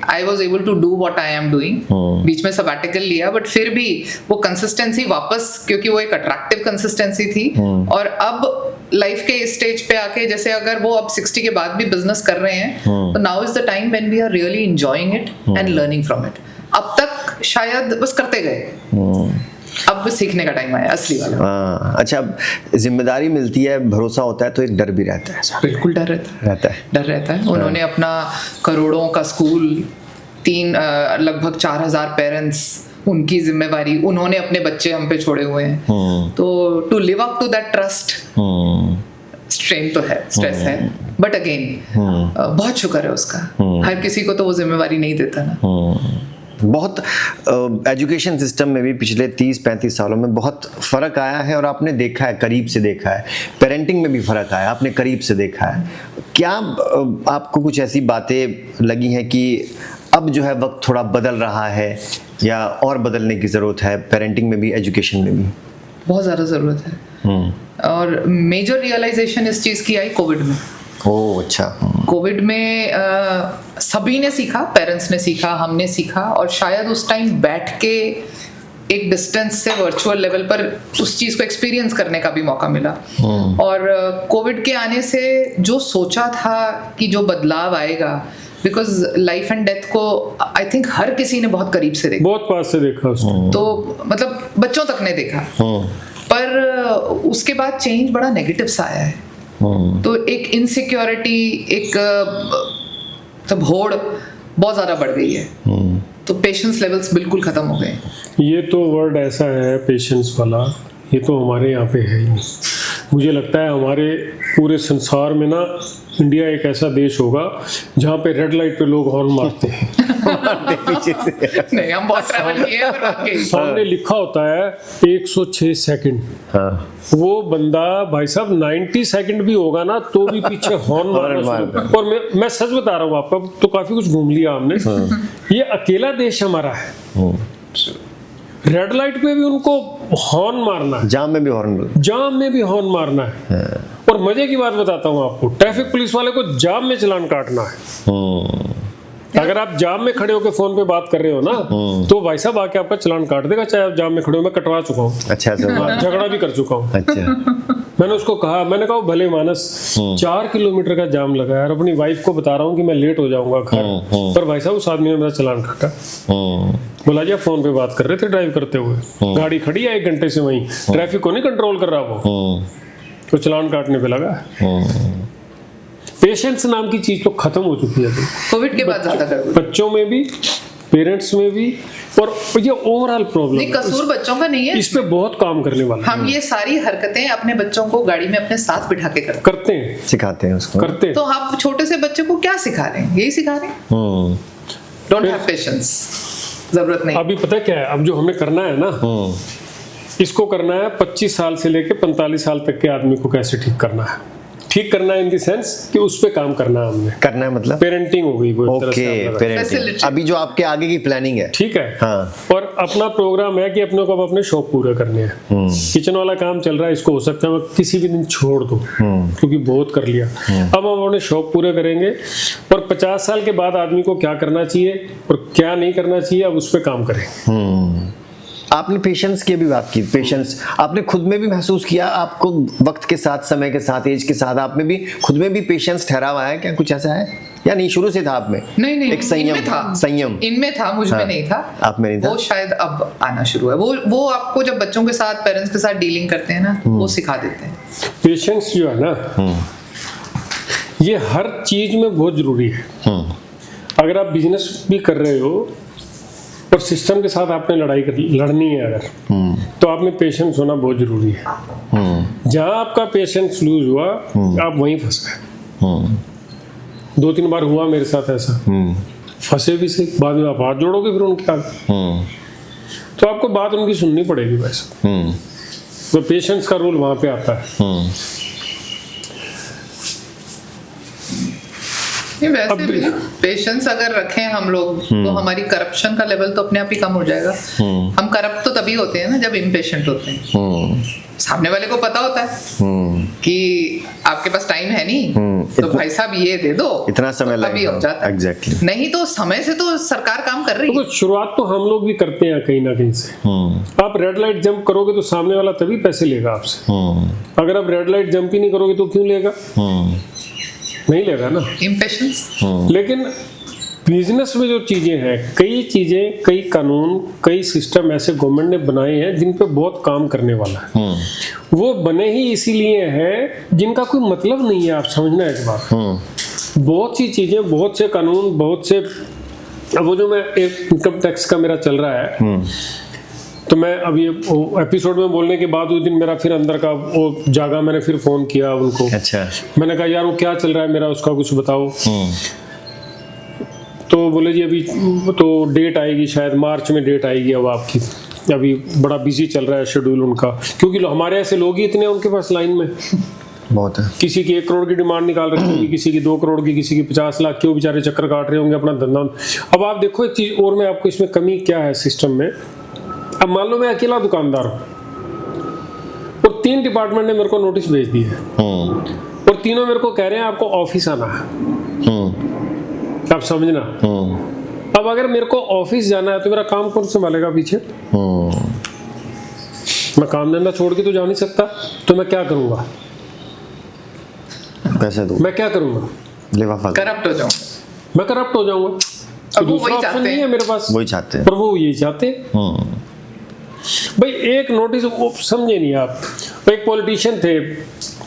I was able to do what I am doing. बीच में सबैटिकल लिया, बट फिर भी वो कंसिस्टेंसी वापस, क्योंकि वो एक अट्रैक्टिव कंसिस्टेंसी थी। और अब लाइफ के इस स्टेज पे आके, जैसे अगर वो अब 60 के बाद भी बिजनेस कर रहे हैं, तो now is the time when we are really enjoying it and learning from it. अब तक शायद बस करते गए, अब सीखने का टाइम आया असली वाला। अच्छा, अब जिम्मेदारी मिलती है, भरोसा होता है, तो एक डर भी रहता है। बिल्कुल डर रहता है। उन्होंने अपना करोड़ों का स्कूल, लगभग 4000 पेरेंट्स, उनकी जिम्मेवारी, उन्होंने अपने बच्चे हम पे छोड़े हुए हैं। तो to live up to that trust, strain तो है, स्ट्रेस है, बट अगेन बहुत शुक्र है उसका। हर किसी को तो वो जिम्मेवारी नहीं देता ना। बहुत एजुकेशन सिस्टम में भी पिछले 30-35 सालों में बहुत फ़र्क आया है और आपने देखा है, करीब से देखा है। पेरेंटिंग में भी फ़र्क आया, आपने करीब से देखा है। क्या आपको कुछ ऐसी बातें लगी हैं कि अब जो है वक्त थोड़ा बदल रहा है या और बदलने की ज़रूरत है, पेरेंटिंग में भी, एजुकेशन में भी? बहुत ज़्यादा ज़रूरत है। और मेजर रियलाइजेशन इस चीज़ की आई कोविड में। ओह अच्छा। कोविड में सभी ने सीखा, पेरेंट्स ने सीखा, हमने सीखा, और शायद उस टाइम बैठ के एक डिस्टेंस से वर्चुअल लेवल पर उस चीज़ को एक्सपीरियंस करने का भी मौका मिला। और कोविड के आने से जो सोचा था कि जो बदलाव आएगा, बिकॉज लाइफ एंड डेथ को आई थिंक हर किसी ने बहुत करीब से देखा, बहुत पास से देखा उसको। तो मतलब बच्चों तक ने देखा, पर उसके बाद चेंज बड़ा नेगेटिव सा आया है। तो एक इनसिक्योरिटी, एक तब होड़ बहुत ज़्यादा बढ़ गई है। तो पेशेंस लेवल्स बिल्कुल ख़त्म हो गए। ये तो वर्ड ऐसा है पेशेंस वाला, ये तो हमारे यहाँ पे है ही नहीं। मुझे लगता है हमारे पूरे संसार में ना, इंडिया एक ऐसा देश होगा जहाँ पे रेड लाइट पे लोग हॉर्न मारते हैं। पीछे से नहीं, हम बहुत ट्रैवल किए हैं, पर वाकई सामने लिखा होता है 106 सेकंड। वो बंदा भाई साहब 90 सेकंड भी होगा ना तो भी पीछे हॉर्न मारना। और मैं सच बता रहा हूँ आपको, तो काफी कुछ घूम लिया हमने। ये अकेला देश हमारा है, रेड लाइट पे भी उनको हॉर्न मारना है, जाम में भी हॉर्न मारना है। और मजे की बात बताता हूँ आपको, ट्रैफिक पुलिस वाले को जाम में चालान काटना है। अगर आप जाम में खड़े होकर फोन पे बात कर रहे हो ना, तो भाई साहब आके आपका चालान काट देगा, चाहे आप जाम में खड़े हो। मैं कटवा चुका हूँ, अच्छा ऐसा झगड़ा भी कर चुका हूँ। अच्छा मैंने उसको कहा, मैंने कहा भले मानस 4 किलोमीटर का जाम लगा है और अपनी वाइफ को बता रहा हूँ कि मैं लेट हो जाऊंगा घर, पर भाई साहब उस आदमी ने मेरा चालान काटा। बोला जी आप फोन पे बात कर रहे थे ड्राइव करते हुए, गाड़ी खड़ी है 1 घंटे से वहीं, ट्रैफिक को नहीं कंट्रोल कर रहा वो, तो चालान काटने पे लगा। पेशेंस नाम की चीज तो खत्म हो चुकी है कोविड के बाद ज्यादा कर बच्चों में भी, पेरेंट्स में भी, और ये ओवरऑल प्रॉब्लम नहीं, कसूर बच्चों का नहीं है, इस पे बहुत काम करने वाला हम ये सारी हरकतें अपने बच्चों को गाड़ी में अपने साथ बिठा के करते हैं, सिखाते हैं उसको, करते हैं। तो आप छोटे से बच्चे को क्या सिखा रहे हैं? यही सिखा रहे हैं, डोंट हैव पेशेंस, जरूरत नहीं। अभी पता क्या है, अब जो हमें करना है ना, इसको करना है 25 साल से लेके 45 साल तक के आदमी को कैसे ठीक करना है। ठीक करना है इन द सेंस कि उस पे काम करना है हमने, करना है मतलब पेरेंटिंग हो गई वो एक तरह से ओके आप लगा। पेरेंटिंग। Facility। अभी जो आपके आगे की प्लानिंग है, ठीक है, हाँ। और अपना प्रोग्राम है कि अपने को अब अपने शौक पूरे करने हैं। किचन वाला काम चल रहा है, इसको हो सकता है मैं किसी भी दिन छोड़ दूं, क्योंकि बहुत कर लिया। अब हम अपने शौक पूरे करेंगे, और 50 साल के बाद आदमी को क्या करना चाहिए और क्या नहीं करना चाहिए, अब उस पर काम करें। आपने पेशेंस की भी बात की, पेशेंस आपने खुद में भी महसूस किया, आपको वक्त के साथ, समय के साथ, एज के साथ आप में भी खुद में भी पेशेंस ठहरा हुआ है क्या? कुछ ऐसा है या नहीं शुरू से था आप में? नहीं, एक संयम इनमें था, संयम इनमें था, मुझ में नहीं था। आप में नहीं था? वो शायद अब आना शुरू है। वो आपको जब बच्चों के साथ, पेरेंट्स के साथ डीलिंग करते हैं ना, वो सिखा देते हैं। पेशेंस जो है ना, ये हर चीज में बहुत जरूरी है। अगर आप बिजनेस भी कर रहे हो और सिस्टम के साथ आपने लड़नी है अगर, तो आप में पेशेंस होना बहुत जरूरी है। जहां आपका पेशेंस लूज हुआ, आप वहीं फंस गए। 2-3 बार हुआ मेरे साथ ऐसा, फंसे भी से, बाद में आप हाथ जोड़ोगे फिर उनके आगे, तो आपको बात उनकी सुननी पड़ेगी। वैसे तो पेशेंस का रोल वहां पे आता है। नहीं, वैसे भी पेशेंस अगर रखें हम लोग, तो हमारी करप्शन का लेवल तो अपने आप ही कम हो जाएगा। हम करप्ट तो तभी होते हैं ना जब इम्पेशेंट होते हैं। सामने वाले को पता होता है कि आपके पास टाइम है नहीं, तो भाई साहब ये दे दो, इतना समय तो अभी हो जाता है। एग्जैक्टली। नहीं तो समय से तो सरकार काम कर रही है। तो शुरुआत तो हम लोग भी करते हैं कहीं ना कहीं से। आप रेड लाइट जंप करोगे तो सामने वाला तभी पैसे लेगा आपसे। अगर आप रेड लाइट जंप ही नहीं करोगे तो क्यों लेगा? नहीं लेगा ना। इम्पेशेंस। लेकिन बिजनेस में जो चीजें हैं, कई चीजें, कई कानून, कई सिस्टम ऐसे गवर्नमेंट ने बनाए हैं जिन पे बहुत काम करने वाला है। वो बने ही इसीलिए हैं जिनका कोई मतलब नहीं है। आप समझना एक बात, बहुत सी चीजें, बहुत से कानून, बहुत से, अब वो जो मैं एक इनकम टैक्स का मेरा चल रहा है, तो मैं अभी एपिसोड में बोलने के बाद उस दिन मेरा फिर अंदर का वो जागा, मैंने फिर फोन किया उनको। अच्छा। मैंने कहा यार वो क्या चल रहा है मेरा, उसका कुछ बताओ। तो बोले जी अभी तो डेट आएगी, शायद मार्च में डेट आएगी अब आपकी, अभी बड़ा बिजी चल रहा है शेड्यूल उनका, क्योंकि हमारे ऐसे लोग ही इतने हैं उनके पास लाइन में। बहुत है। किसी की 1 करोड़ की डिमांड निकाल रखी होगी, किसी की 2 करोड़ की, किसी की 50 लाख की, वो बेचारे चक्कर काट रहे होंगे अपना धंधा। अब आप देखो एक चीज और, मैं आपको इसमें कमी क्या है सिस्टम में। अब मान लो मैं अकेला दुकानदार हूँ और 3 डिपार्टमेंट ने मेरे को नोटिस भेज दी है, और तीनों मेरे को कह रहे हैं आपको ऑफिस आना है। आप समझना, अब अगर मेरे को ऑफिस जाना है तो मेरा काम कौन संभालेगा पीछे? मैं काम धंधा छोड़ के तो जा नहीं सकता, तो मैं क्या करूंगा? पैसे दो। मैं क्या करूंगा? लिफाफा। करप्ट हो जाऊं। मैं करप्ट हो जाऊंगा। अब वो दूसरा वही ऑप्शन चाहते नहीं हैं। है मेरे पास, वही चाहते हैं। पर वो यही चाहते हैं। भाई एक नोटिस, वो समझे नहीं आप। एक पॉलिटिशियन थे,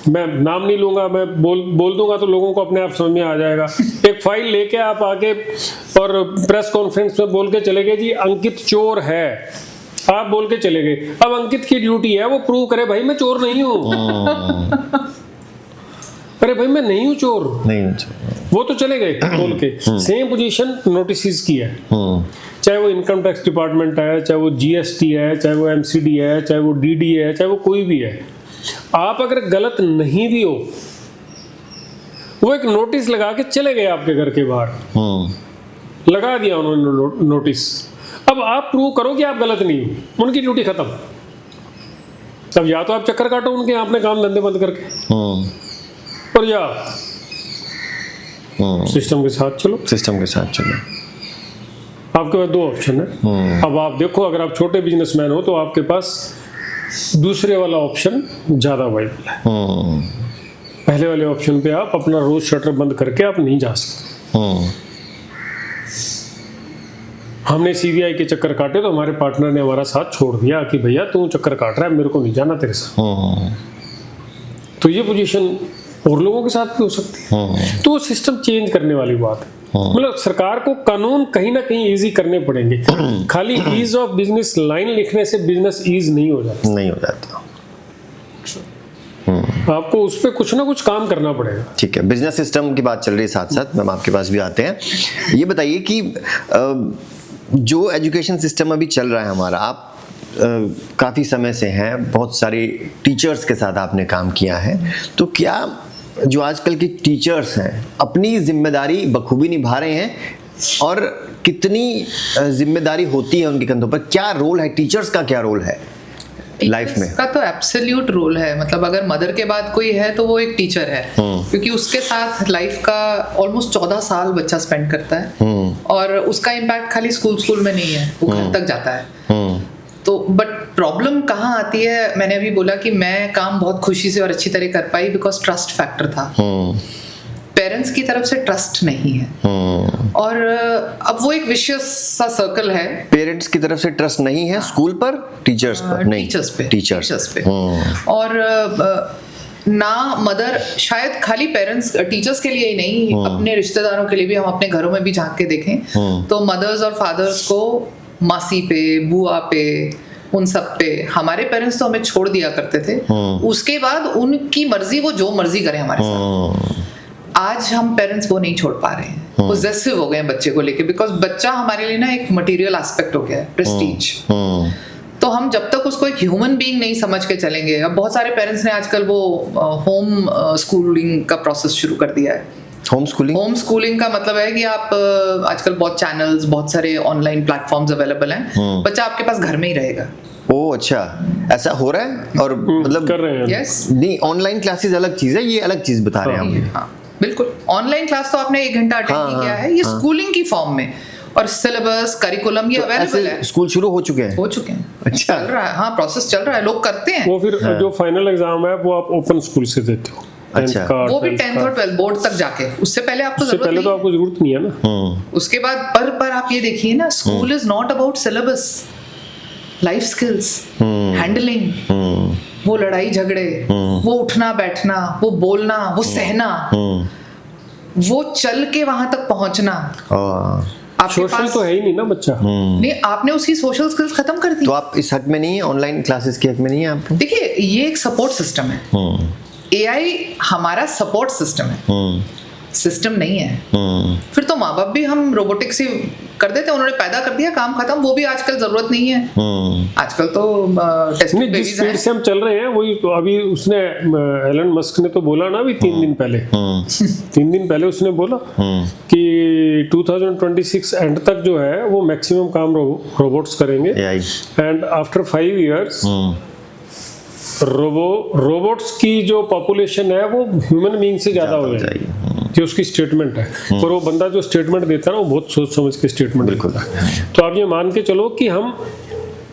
मैं नाम नहीं लूंगा, मैं बोल दूंगा तो लोगों को अपने आप समझ में आ जाएगा। एक फाइल लेके आप आके और प्रेस कॉन्फ्रेंस में बोल के चले गए जी अंकित चोर है, आप बोल के चले गए। अब अंकित की ड्यूटी है वो प्रूव करे भाई मैं चोर नहीं हूं। अरे भाई मैं नहीं हूं चोर, नहीं, वो तो चले गए बोल के। सेम पोजीशन नोटिस की है, चाहे वो इनकम टैक्स डिपार्टमेंट है, चाहे वो जीएसटी है, चाहे वो एमसीडी है, चाहे वो डीडी है, चाहे वो कोई भी है। आप अगर गलत नहीं भी हो, वो एक नोटिस लगा के चले गए आपके घर के बाहर, लगा दिया उन्होंने नोटिस। अब आप प्रूव करो कि आप गलत नहीं हो, उनकी ड्यूटी खत्म। तब या तो आप चक्कर काटो उनके, आपने काम धंधे बंद करके, और या सिस्टम के साथ चलो। सिस्टम के साथ चलो। आपके पास दो ऑप्शन है। अब आप देखो, अगर आप छोटे बिजनेसमैन हो तो आपके पास दूसरे वाला ऑप्शन ज़्यादा वाइबल है। पहले वाले ऑप्शन पे आप अपना रोज शटर बंद करके आप नहीं जा सकते। हमने सीबीआई के चक्कर काटे तो हमारे पार्टनर ने हमारा साथ छोड़ दिया कि भैया तू चक्कर काट रहा है, मेरे को नहीं जाना तेरे साथ। तो ये पोजीशन और लोगों के साथ भी हो सकती है। तो वो सिस्टम चेंज करने वाली बात है। मतलब सरकार को कानून कहीं ना कहीं इजी करने पड़ेंगे। खाली ईज ऑफ बिजनेस लाइन लिखने से बिजनेस ईज नहीं हो जाता। नहीं हो जाता। आपको उस पर कुछ ना कुछ काम करना पड़ेगा। ठीक है, बिजनेस सिस्टम की बात चल रही है, साथ साथ मैम आपके पास भी आते हैं। ये बताइए कि जो एजुकेशन सिस्टम अभी चल रहा है हमारा, आप काफ़ी समय से हैं, बहुत सारे टीचर्स के साथ आपने काम किया है, तो क्या जो आजकल के टीचर्स हैं अपनी जिम्मेदारी बखूबी निभा रहे हैं, और कितनी जिम्मेदारी होती है उनके कंधों पर? क्या रोल है टीचर्स का, क्या रोल है लाइफ में? का तो एब्सोल्यूट रोल है। मतलब अगर मदर के बाद कोई है तो वो एक टीचर है, क्योंकि उसके साथ लाइफ का ऑलमोस्ट 14 साल बच्चा स्पेंड करता है, और उसका इम्पैक्ट खाली स्कूल में नहीं है, वो घर तक जाता है। तो बट प्रॉब्लम कहाँ आती है, मैंने अभी बोला कि मैं काम बहुत खुशी से और अच्छी तरह कर पाई बिकॉज ट्रस्ट फैक्टर था। पेरेंट्स की तरफ से ट्रस्ट नहीं है, और अब वो एक विशियस सा सर्कल है। पेरेंट्स की तरफ से ट्रस्ट नहीं है, स्कूल पर, टीचर्स पर नहीं, टीचर्स पे। और ना मदर, शायद खाली पेरेंट्स टीचर्स के लिए ही नहीं, अपने रिश्तेदारों के लिए भी, हम अपने घरों में भी झांक के देखें तो मदर्स और फादर्स को मासी पे, बुआ पे, उन सब पे, हमारे पेरेंट्स तो हमें छोड़ दिया करते थे। उसके बाद उनकी मर्जी, वो जो मर्जी करें हमारे साथ। आज हम पेरेंट्स वो नहीं छोड़ पा रहे हैं, पोजेसिव हो गए हैं बच्चे को लेके, बिकॉज बच्चा हमारे लिए ना एक मटेरियल एस्पेक्ट हो गया है, प्रेस्टीज। तो हम जब तक उसको एक ह्यूमन बीइंग नहीं समझ के चलेंगे, अब बहुत सारे पेरेंट्स ने आजकल वो होम स्कूलिंग का प्रोसेस शुरू कर दिया है। होम स्कूलिंग का मतलब है कि आप आजकल बहुत चैनल्स, बहुत सारे ऑनलाइन प्लेटफॉर्म्स अवेलेबल हैं, बच्चा आपके पास घर में ही रहेगा। ओह अच्छा, ऐसा हो रहा है? और मतलब कर रहे हैं। यस, नहीं, ऑनलाइन क्लासेस अलग चीज है, ये अलग चीज बता रहे हैं हम। हाँ बिल्कुल, ऑनलाइन क्लास तो आपने 1 घंटा अटेंड नहीं किया है, ये स्कूलिंग की फॉर्म में, और सिलेबस, करिकुलम ये अवेलेबल है। स्कूल शुरू हो चुके हैं? अच्छा, चल रहा है, हाँ प्रोसेस चल रहा है, लोग करते हैं। वो फिर जो फाइनल एग्जाम है वो आप ओपन स्कूल से देते हो। अच्छा, वो भी 10th और 12th बोर्ड तक जाके, उससे पहले आपको जरूरत नहीं है। तो आपको जरूरत नहीं है ना। उसके बाद पर आप ये देखिए ना, school is not about syllabus, life skills, handling, वो लड़ाई झगड़े, वो उठना बैठना, वो बोलना, वो सहना, वो चल के वहां तक पहुंचना। सोशल तो है ही नहीं ना बच्चा। नहीं, आपने उसकी सोशल स्किल्स खत्म कर दी। तो आप इस हक में नहीं है, ऑनलाइन क्लासेस के हक में नहीं है आप? देखिए, ये एक सपोर्ट सिस्टम है। एआई हमारा सपोर्ट सिस्टम है, सिस्टम नहीं है। फिर तो माँ बाप भी हम रोबोटिक्स ही कर देते हैं, उन्होंने पैदा कर दिया, काम खत्म, वो भी आजकल जरूरत नहीं है। आजकल तो टेस्ट जिस स्पीड से हम चल रहे हैं वही तो, अभी उसने एलन मस्क ने तो बोला ना अभी 3 दिन पहले 3 दिन पहले उसने बोला कि 2026 एंड तक जो है वो मैक्सिमम काम रोबोट्स करेंगे, एंड आफ्टर 5 इयर्स रोबोट्स की जो पॉपुलेशन है वो ह्यूमन बीइंग से ज्यादा हो जाएगी। ये उसकी स्टेटमेंट है, और वो बंदा जो स्टेटमेंट देता है ना वो बहुत सोच समझ के स्टेटमेंट देता है। तो आप ये मान के चलो कि हम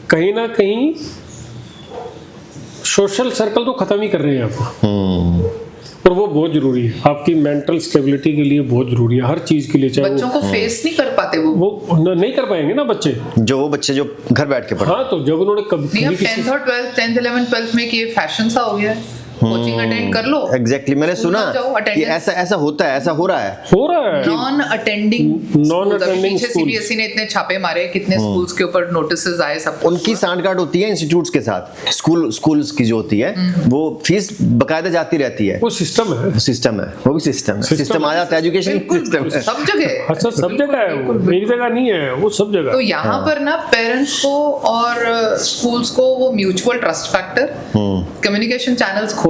कहीं ना कहीं सोशल सर्कल तो खत्म ही कर रहे हैं अपना, और वो बहुत जरूरी है, आपकी मेंटल स्टेबिलिटी के लिए बहुत जरूरी है, हर चीज के लिए। चाहे बच्चों को फेस नहीं कर पाते, वो नहीं कर पाएंगे ना बच्चे जो घर बैठ के पढ़े। हाँ, तो जब उन्होंने कभी 10th और 10th 11th 12th में कि ये फैशन सा हो गया है, कोचिंग अटेंड कर लो। एग्जैक्टली, मैंने सुना कि ऐसा होता है, ऐसा हो रहा है। नॉन अटेंडिंग सीबीएसई ने इतने छापे मारे, कितने स्कूल्स के ऊपर नोटिसेस आए, सब उनकी सांठगांठ होती है इंस्टीट्यूट्स के साथ। स्कूल्स की जो होती है वो फीस बकायदा जाती रहती है। वो सिस्टम है, वो भी सिस्टम आ जाता है, एजुकेशन सिस्टम सब जगह। अच्छा, सब जगह है, एक जगह नहीं है, वो सब जगह। तो यहाँ पर ना पेरेंट्स को और स्कूल्स को वो mutual trust factor, communication channels खोलना,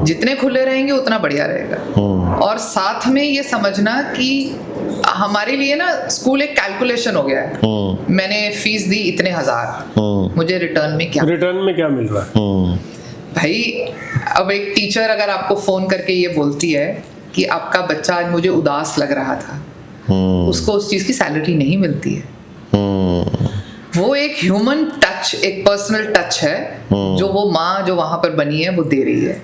जितने खुले रहेंगे उतना बढ़िया रहेगा। और साथ में ये समझना कि हमारे लिए ना स्कूल एक कैलकुलेशन हो गया है। मैंने फीस दी इतने हजार, मुझे रिटर्न में क्या मिल रहा है? भाई, अब एक टीचर अगर आपको फोन करके ये बोलती है कि आपका बच्चा आज मुझे उदास लग रहा था, उसको उस चीज की सैलरी नहीं मिलती है। वो एक ह्यूमन टच, एक पर्सनल टच है जो वो माँ जो वहां पर बनी है वो दे रही है।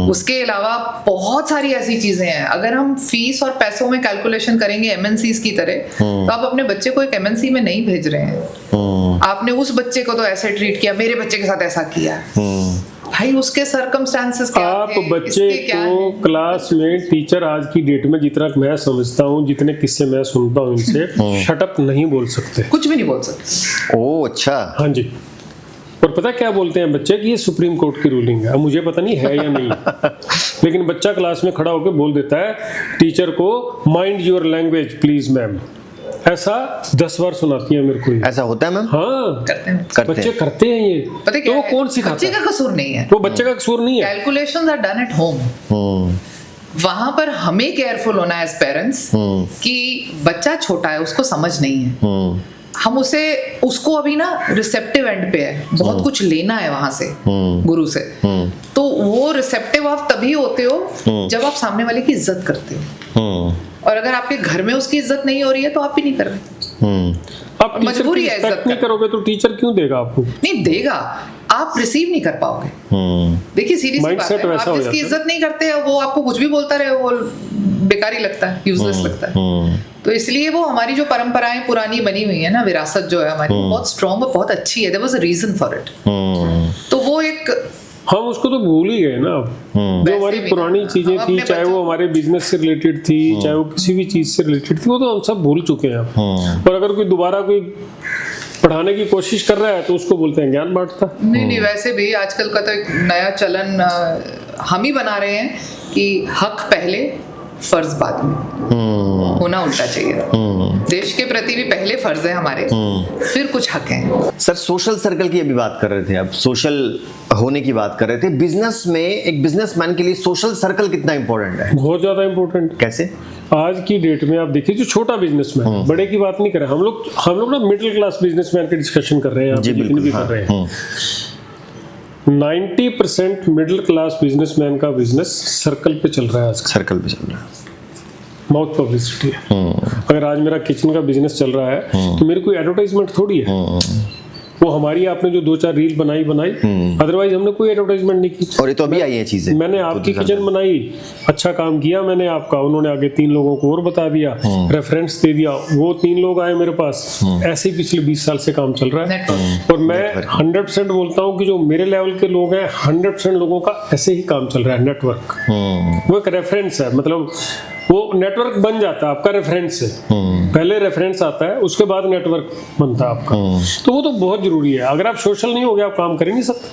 उसके अलावा बहुत सारी ऐसी चीजें हैं। अगर हम फीस और पैसों में कैलकुलेशन करेंगे एमएनसीज की तरह, तो आप अपने बच्चे को एक एमएनसी में नहीं भेज रहे हैं। आपने उस बच्चे को तो ऐसे ट्रीट किया, मेरे बच्चे के साथ ऐसा किया। भाई उसके सर्कमस्टांसेस क्या आप थे, बच्चे इसके क्या को है? क्लास में टीचर आज की डेट में जितना मैं समझता हूँ, जितने किस्से मैं सुनता हूँ इनसे, शटअप नहीं बोल सकते, कुछ भी नहीं बोल सकते। ओह अच्छा। हाँ जी। और पता क्या बोलते हैं बच्चे कि ये सुप्रीम कोर्ट की रूलिंग है। अब मुझे पता नहीं है या नहीं, लेकिन बच्चा क्लास में खड़ा होकर बोल देता है टीचर को, mind your language please ma'am. ऐसा 10 बार सुनाती है मेरे को ये। ऐसा होता है मैम? हाँ करते हैं करते बच्चे हैं। करते हैं ये। पता तो क्या वो है? कौन सिखाता बच्चे है? का कसूर नहीं है, वो बच्चे का कसूर नहीं है। Calculations are done at home. वहां पर हमें केयरफुल होना है एज पेरेंट्स कि बच्चा छोटा है, उसको समझ नहीं है। हम उसको अभी ना रिसेप्टिव एंड पे है, बहुत कुछ लेना है वहां से, गुरु से। तो वो रिसेप्टिव आप तभी होते हो जब आप सामने वाले की इज्जत करते हो। और अगर आपके घर में उसकी इज्जत नहीं हो रही है तो आप भी नहीं कर रहे। आप टीचर की मजबूरी है इज्जत रिस्पेक्ट नहीं करना। करोगे तो टीचर क्यों देगा आपको? नहीं देगा, आप रिसीव नहीं कर पाओगे। देखिए सीरियस बात Mindset है, वैसा आप हो जिसकी जाता है। इज्जत नहीं करते हैं वो आपको कुछ भी बोलता रहे, वो बेकारी लगता है, यूजलेस लगता है। तो इसलिए वो हमारी जो परंपराएं पुरानी बनी हुई है ना, विरासत जो है हमारी, बहुत स्ट्रॉन्ग और बहुत अच्छी है। There was a reason for it. तो वो एक हम उसको तो भूल ही गए ना अब। जो वैसे हमारी भी पुरानी ना, चीजें हम थी, अपने चाहे वो बच्चों- हमारे बिजनेस से रिलेटेड थी, चाहे वो किसी भी चीज से रिलेटेड थी, वो तो हम सब भूल चुके हैं अब। और अगर कोई दोबारा कोई पढ़ाने की कोशिश कर रहा है तो उसको बोलते हैं ज्ञान बांटता। नहीं वैसे भी आजकल का तो एक नया चलन हम ही बना रहे हैं कि हक पहले फर्ज बाद में। होना उल्टा चाहिए। देश के प्रति भी पहले फर्ज है हमारे, फिर कुछ हक हैं। सर सोशल सर्कल की अभी बात कर रहे थे, आप सोशल होने की बात कर रहे थे। बिजनेस में एक बिजनेसमैन के लिए सोशल सर्कल कितना इंपॉर्टेंट है? बहुत ज्यादा इंपॉर्टेंट। कैसे? आज की डेट में आप देखिए, जो छोटा बिजनेसमैन, बड़े की बात नहीं कर रहे हम लोग ना मिडिल क्लास बिजनेसमैन की डिस्कशन कर रहे हैं, जी जितनी बिल्कुल, भी हाँ, कर रहे हैं। 90% मिडिल क्लास बिजनेसमैन का बिजनेस सर्कल पे चल रहा है आज। सर्कल पे चल रहा है। माउथ पब्लिसिटी है। अगर आज मेरा किचन का बिजनेस चल रहा है तो मेरी कोई एडवर्टाइजमेंट थोड़ी है। वो हमारी आपने जो 2-4 रील बनाई, अदरवाइज हमने कोई एडवर्टाइजमेंट नहीं की। और ये तो अभी आई है चीजें। मैंने आपकी किचन बनाई, अच्छा काम किया मैंने आपका, उन्होंने आगे 3 लोगों को और बता दिया, रेफरेंस दे दिया, वो 3 लोग आए मेरे पास। ऐसे ही पिछले 20 साल से काम चल रहा है। नेटवर्क। और मैं 100% बोलता हूँ कि जो मेरे लेवल के लोग हैं, 100% लोगों का ऐसे ही काम चल रहा है। नेटवर्क वो एक रेफरेंस है, मतलब वो नेटवर्क बन जाता है आपका रेफरेंस से। पहले रेफरेंस आता है, उसके बाद नेटवर्क बनता है आपका। तो वो तो बहुत जरूरी है। अगर आप सोशल नहीं हो गए, आप काम कर ही नहीं सकते,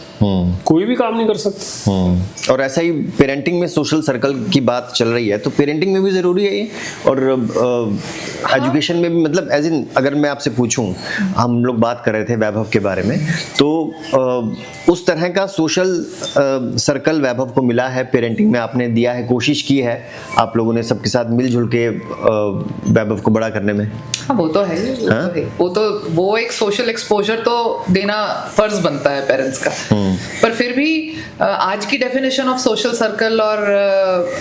कोई भी काम नहीं कर सकते। और ऐसा ही पेरेंटिंग में सोशल सर्कल की बात चल रही है, तो पेरेंटिंग में भी जरूरी है ये, और एजुकेशन में भी। मतलब एज इन, अगर मैं आपसे पूछूं, हम लोग बात कर रहे थे वैभव के बारे में, तो उस तरह का सोशल सर्कल वैभव को मिला है पेरेंटिंग में? आपने दिया है, कोशिश की है आप लोगों ने सबके साथ मिलजुल के वैभव को बड़ा करने में? हाँ वो तो है, वो एक सोशल एक्सपोजर तो देना फर्ज बनता है पेरेंट्स का। पर फिर भी आज की डेफिनेशन ऑफ सोशल सर्कल और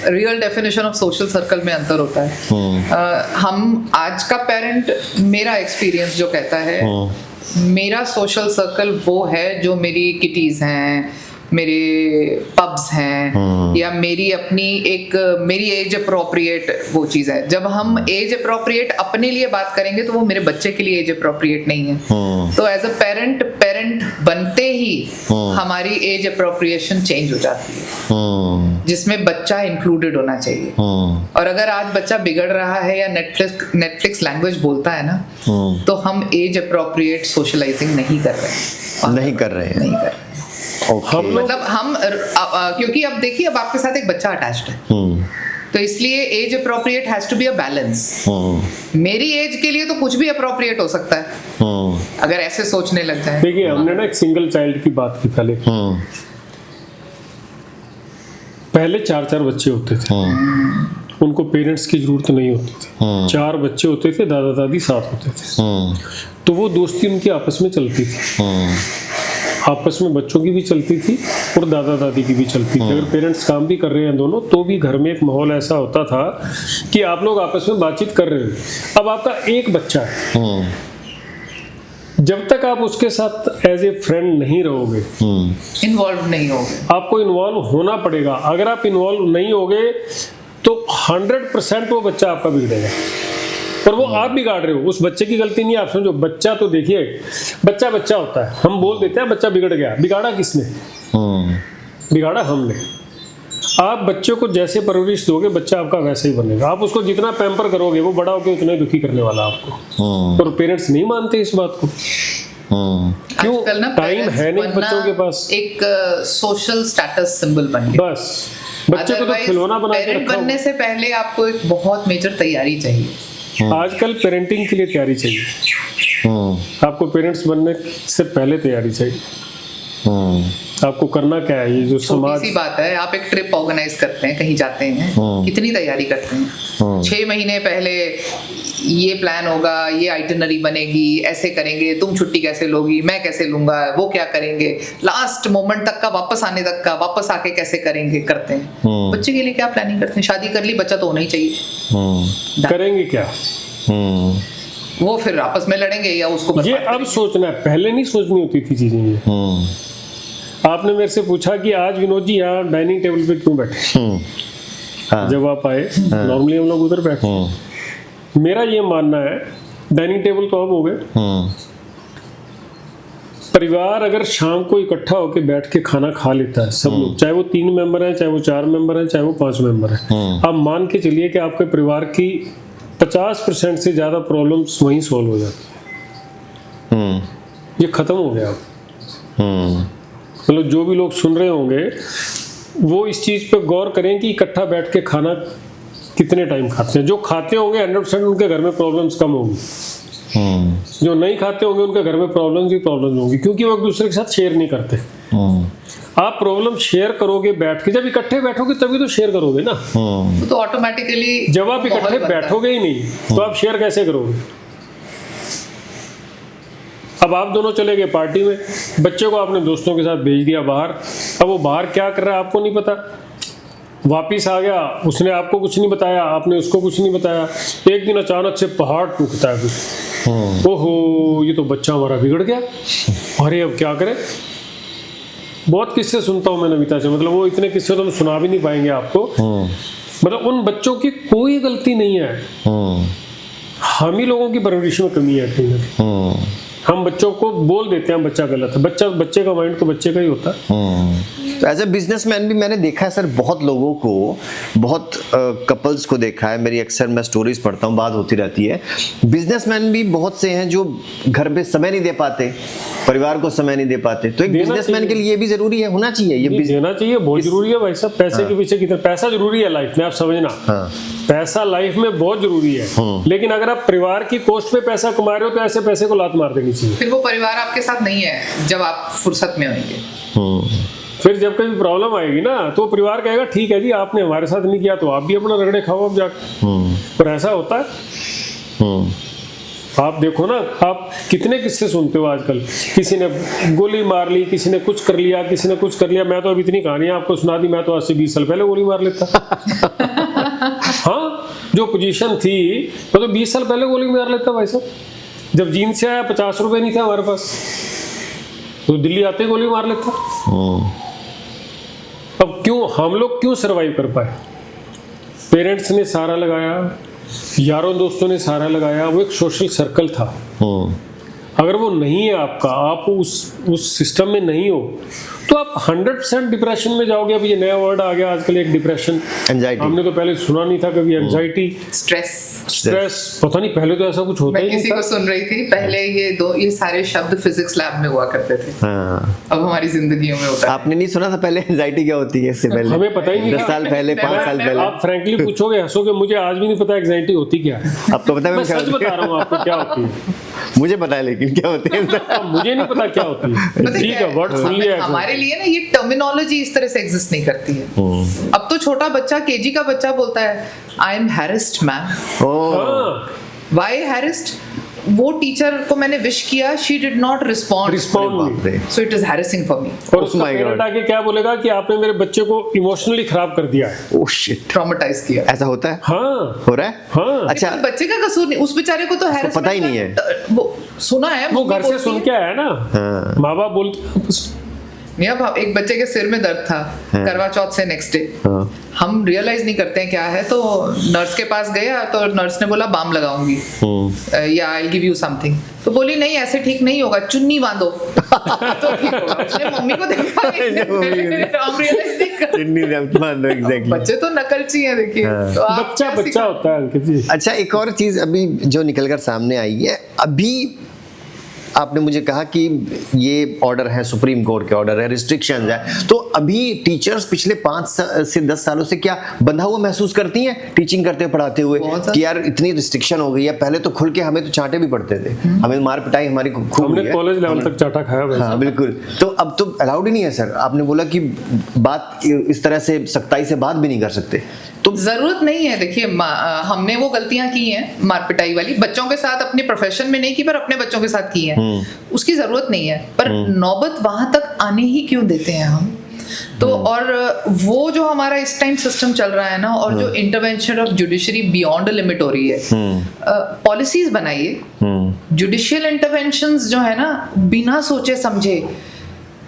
real definition of social circle में अंतर होता है। हम आज का पेरेंट, मेरा एक्सपीरियंस जो कहता है, मेरा सोशल सर्कल वो है जो मेरी किटीज हैं, मेरे पब्स हैं, या मेरी अपनी एक मेरी एज अप्रोप्रिएट वो चीज़ है। जब हम एज अप्रोप्रिएट अपने लिए बात करेंगे तो वो मेरे बच्चे के लिए एज अप्रोप्रिएट नहीं है। तो एज अ पेरेंट बनते ही हमारी एज अप्रोप्रिएशन चेंज हो जाती है, जिसमें बच्चा इंक्लूडेड होना चाहिए। और अगर आज बच्चा बिगड़ रहा है या नेटफ्लिक्स लैंग्वेज बोलता है ना, तो हम एज अप्रोप्रिएट सोशलाइजिंग नहीं कर रहे हैं। नहीं कर रहे हैं। हम लोग मतलब हम क्योंकि अब देखिए, अब आपके साथ एक बच्चा अटैच्ड है, तो इसलिए age appropriate has to be a balance. मेरी एज के लिए तो कुछ भी अप्रोप्रिएट हो सकता है अगर ऐसे सोचने लग जाए। देखिए, हमने ना एक सिंगल चाइल्ड की बात की पहले 4-4 बच्चे होते थे, उनको पेरेंट्स की जरूरत नहीं होती थी। 4 बच्चे होते थे, दादा दादी साथ होते थे, तो वो दोस्ती उनकी आपस में चलती थी। आपस में बच्चों की भी चलती थी और दादा दादी की भी चलती थी। अगर पेरेंट्स काम भी कर रहे हैं दोनों, तो भी घर में एक माहौल ऐसा होता था कि आप लोग आपस में बातचीत कर रहे हो। अब आपका एक बच्चा है, जब तक आप उसके साथ एज ए फ्रेंड नहीं रहोगे, इन्वॉल्व नहीं होगे, आपको इन्वॉल्व होना पड़ेगा। अगर आप इन्वॉल्व नहीं होगे तो 100% वो बच्चा आपका बिगड़ेगा, और वो आप बिगाड़ रहे हो। उस बच्चे की गलती नहीं है, आप समझो। बच्चा तो देखिए, बच्चा बच्चा होता है, हम बोल देते हैं बच्चा बिगड़ गया। बिगाड़ा किसने? बिगाड़ा हमने। आप बच्चे को जैसे परवरिश दोगे, बच्चा आपका वैसे ही बनेगा। आप उसको जितना पैम्पर करोगे, वो बड़ा होकर उतना ही दुखी करने वाला आपको। और पेरेंट्स नहीं मानते इस बात को। क्यों? आजकल ना टाइम है नहीं बच्चों के पास। एक सोशल स्टेटस सिंबल बन गया। बस बच्चे को तो खिलौना बना के पेरेंट रखा बनने से पहले आपको एक बहुत मेजर तैयारी चाहिए। आजकल पेरेंटिंग के लिए तैयारी चाहिए। आपको पेरेंट्स बनने से पहले तैयारी चाहिए। आपको करना क्या है? ये जो समाज, छोटी सी बात है, आप एक ट्रिप ऑर्गेनाइज करते हैं, कहीं जाते हैं, कितनी तैयारी करते हैं? 6 महीने पहले ये प्लान होगा, ये आइटिनरी बनेगी, ऐसे करेंगे, तुम छुट्टी कैसे लोगी, मैं कैसे लूंगा, वो क्या करेंगे, लास्ट मोमेंट तक का, वापस आने तक का, वापस आके कैसे करेंगे, करते हैं। बच्चे के लिए क्या प्लानिंग करते हैं? शादी कर ली, बच्चा तो होना ही चाहिए। करेंगे क्या? वो फिर आपस में लड़ेंगे या उसको ये अब सोचना है, पहले नहीं सोचनी होती थी चीजें ये। आपने मेरे से पूछा कि आज विनोद जी यहाँ डाइनिंग टेबल पे क्यों बैठे? जब आप आए, नॉर्मली हम लोग उधर बैठे। मेरा ये मानना है, डाइनिंग टेबल तो अब हो गए, परिवार अगर शाम को इकट्ठा होकर बैठ के खाना खा लेता है सब लोग, चाहे वो 3 मेंबर हैं, चाहे वो 4 मेंबर हैं, चाहे वो 5 मेंबर हैं, आप मान के चलिए कि आपके परिवार की 50% से ज्यादा प्रॉब्लम्स वहीं सॉल्व हो जाती। ये खत्म हो गया अब। मतलब जो भी लोग सुन रहे होंगे वो इस चीज पे गौर करें कि इकट्ठा बैठ के खाना कितने टाइम खाते हैं। जो खाते होंगे 100% उनके घर में प्रॉब्लम्स कम होंगी। जो नहीं खाते होंगे उनके घर में प्रॉब्लम्स होंगी, क्योंकि वो एक दूसरे के साथ शेयर नहीं करते। आप प्रॉब्लम शेयर करोगे बैठ के, जब इकट्ठे बैठोगे तभी तो शेयर करोगे ना। तो ऑटोमेटिकली जब आप इकट्ठे बैठोगे ही नहीं तो आप शेयर कैसे करोगे? अब आप दोनों चले गए पार्टी में, बच्चे को आपने दोस्तों के साथ भेज दिया बाहर। अब वो बाहर क्या कर रहा है आपको नहीं पता। वापिस आ गया, उसने आपको कुछ नहीं बताया, आपने उसको कुछ नहीं बताया। एक दिन अचानक से पहाड़ टूटता है कुछ, ओहो ये तो बच्चा हमारा बिगड़ गया, अरे अब क्या करें। बहुत किस्से सुनता हूँ मैं नमिता से, मतलब वो इतने किस्से तो हम सुना भी नहीं पाएंगे आपको। मतलब उन बच्चों की कोई गलती नहीं है, हम ही लोगों की परवरिश में कमी है कहीं ना कहीं। हम बच्चों को बोल देते हैं बच्चा गलत है, बच्चे का माइंड तो बच्चे का ही होता है। तो एज ए बिजनेसमैन भी मैंने देखा है सर, बहुत लोगों को, बहुत कपल्स को देखा है। मेरी अक्सर मैं स्टोरीज पढ़ता हूँ, बात होती रहती है। बिजनेसमैन भी बहुत से हैं जो घर पे समय नहीं दे पाते, परिवार को समय नहीं दे पाते। तो एक बिजनेसमैन के लिए ये भी जरूरी है, होना चाहिए ये देना चाहिए, बहुत जरूरी है भाई साहब। पैसे के पीछे कितना पैसा जरूरी है लाइफ में, आप समझना। पैसा लाइफ में बहुत जरूरी है, लेकिन अगर आप परिवार की कॉस्ट पे पैसा कमा रहे हो तो ऐसे पैसे को लात मार देनी चाहिए। फिर वो परिवार आपके साथ नहीं है जब आप फुर्सत में होंगे। फिर जब कभी प्रॉब्लम आएगी ना तो परिवार कहेगा ठीक है जी आपने हमारे साथ नहीं किया तो आप भी अपना रगड़े खाओ अब जाकर। पर ऐसा होता है, आप देखो ना, आप कितने किस्से सुनते हो आजकल। किसी ने गोली मार ली, किसी ने कुछ कर लिया, किसी ने कुछ कर लिया। मैं तो अभी इतनी कहानियां आपको सुना दी, मैं तो आज से 20 साल पहले गोली मार लेता। हाँ, जो पोजीशन थी मैं तो 20 साल पहले गोली मार लेता भाई साहब। जब जींद से आया 50 रुपए नहीं थे हमारे पास, तो दिल्ली आते ही गोली मार लेता। अब क्यों हम लोग क्यों सरवाइव कर पाए? पेरेंट्स ने सहारा लगाया, यारों दोस्तों ने सहारा लगाया, वो एक सोशल सर्कल था। अगर वो नहीं है आपका, आप उस सिस्टम में नहीं हो तो आप 100% डिप्रेशन में जाओगे। अब ये नया वर्ड आ गया आजकल, एक डिप्रेशन, एंजाइटी। हमने तो पहले सुना नहीं था कभी। एंजाइटी, स्ट्रेस, पता नहीं पहले तो ऐसा कुछ होता ही नहीं था। मैं किसी को सुन रही थी पहले, ये सारे शब्द फिजिक्स लैब में हुआ करते थे। अब हमारी जिंदगियों में होता है। आपने नहीं सुना था पहले एंजाइटी क्या होती है? इससे पहले हमें पता ही नहीं। 10 साल पहले, 5 साल पहले। आप फ्रैंकली पूछोगे, हंसोगे, मुझे आज भी नहीं पता एंजाइटी होती क्या है। आपको पता है? मैं सच बता रहा हूँ आपको क्या होती है। मुझे पता है लेकिन क्या होती है मुझे नहीं पता क्या होती है। ठीक है, वर्ड सुन लिया। हमारे लिए ना ये टर्मिनोलॉजी इस तरह से एग्जिस्ट नहीं करती है। अब तो छोटा बच्चा, केजी का बच्चा बोलता है I am harassed ma'am. Why harassed? वो टीचर को मैंने विश किया, शी डिड नॉट रिस्पॉन्ड, बाप रे। So it is harassing for me. और Oh उसका my पेरेंट God. आके क्या बोलेगा कि आपने मेरे बच्चे को इमोशनली खराब कर दिया है। ओह शिट, ट्रॉमेटाइज किया। ऐसा होता है, हाँ हो रहा है? हाँ, अच्छा, लेकिन बच्चे का कसूर नहीं, उस बेचारे को तो harassment पता ही नहीं है। वो सुना है, वो मम्मी घर से बोलती सुन है। के आया ना, हाँ। माँ बाप बोलते नहीं, अब एक बच्चे के सिर में दर्द था करवा चौथ से नेक्स्ट डे, हाँ। हम रियलाइज नहीं करते हैं क्या है, तो नर्स के पास गया तो नर्स ने बोला बाम लगाऊंगी या आई गिव यू समथिंग, तो बोली नहीं ऐसे ठीक नहीं होगा, चुन्नी बांधो तो ठीक होगा। उसने मम्मी को देखा हम रियलाइज नहीं करते, एग्जैक्टली। बच्चे तो नकलची हैं देखिए। तो आप बच्चा क्या बच्चा सिखा- होता है अंकित जी। अच्छा, एक और चीज अभी जो निकल कर सामने आई है, अभी आपने मुझे कहा कि ये ऑर्डर है, सुप्रीम कोर्ट के ऑर्डर है, रिस्ट्रिक्शंस है, तो अभी टीचर्स पिछले 5 से 10 सालों से क्या बंधा हुआ महसूस करती हैं टीचिंग करते पढ़ाते हुए कि यार इतनी रिस्ट्रिक्शन हो गई है? पहले तो खुल के हमें तो चांटे भी पड़ते थे, हमें मार पिटाई हमारी खूब हुई हमने है। कॉलेज लेवल तक चाटा खाया भाई हाँ साहब। बिल्कुल, तो अब तो अलाउड ही नहीं है सर। आपने बोला कि बात इस तरह से सख्ताई से बात भी नहीं कर सकते, तो जरूरत नहीं है। देखिए हमने वो गलतियां की हैं मार पिटाई वाली, बच्चों के साथ अपने प्रोफेशन में नहीं की पर अपने बच्चों के साथ की है, उसकी जरूरत नहीं है। पर नौबत वहां तक आने ही क्यों देते हैं हम? तो और वो जो हमारा इस टाइम सिस्टम चल रहा है ना, और जो intervention of judiciary beyond limit हो रही है, पॉलिसीज बनाइए। जुडिशियल इंटरवेंशंस जो है ना, बिना सोचे समझे,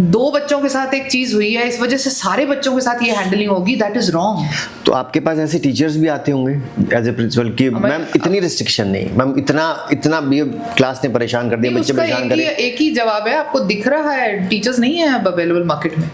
2 बच्चों के साथ एक चीज हुई है, इस वजह से सारे बच्चों के साथ ये हैंडलिंग होगी, दैट इज रॉन्ग। तो आपके पास ऐसे टीचर्स भी आते होंगे एज ए प्रिंसिपल कि मैम इतनी रिस्ट्रिक्शन नहीं, मैम इतना भी क्लास ने परेशान कर दिया, बच्चे उसका परेशान करे। एक ही जवाब है, आपको दिख रहा है टीचर्स नहीं है अब अवेलेबल मार्केट में,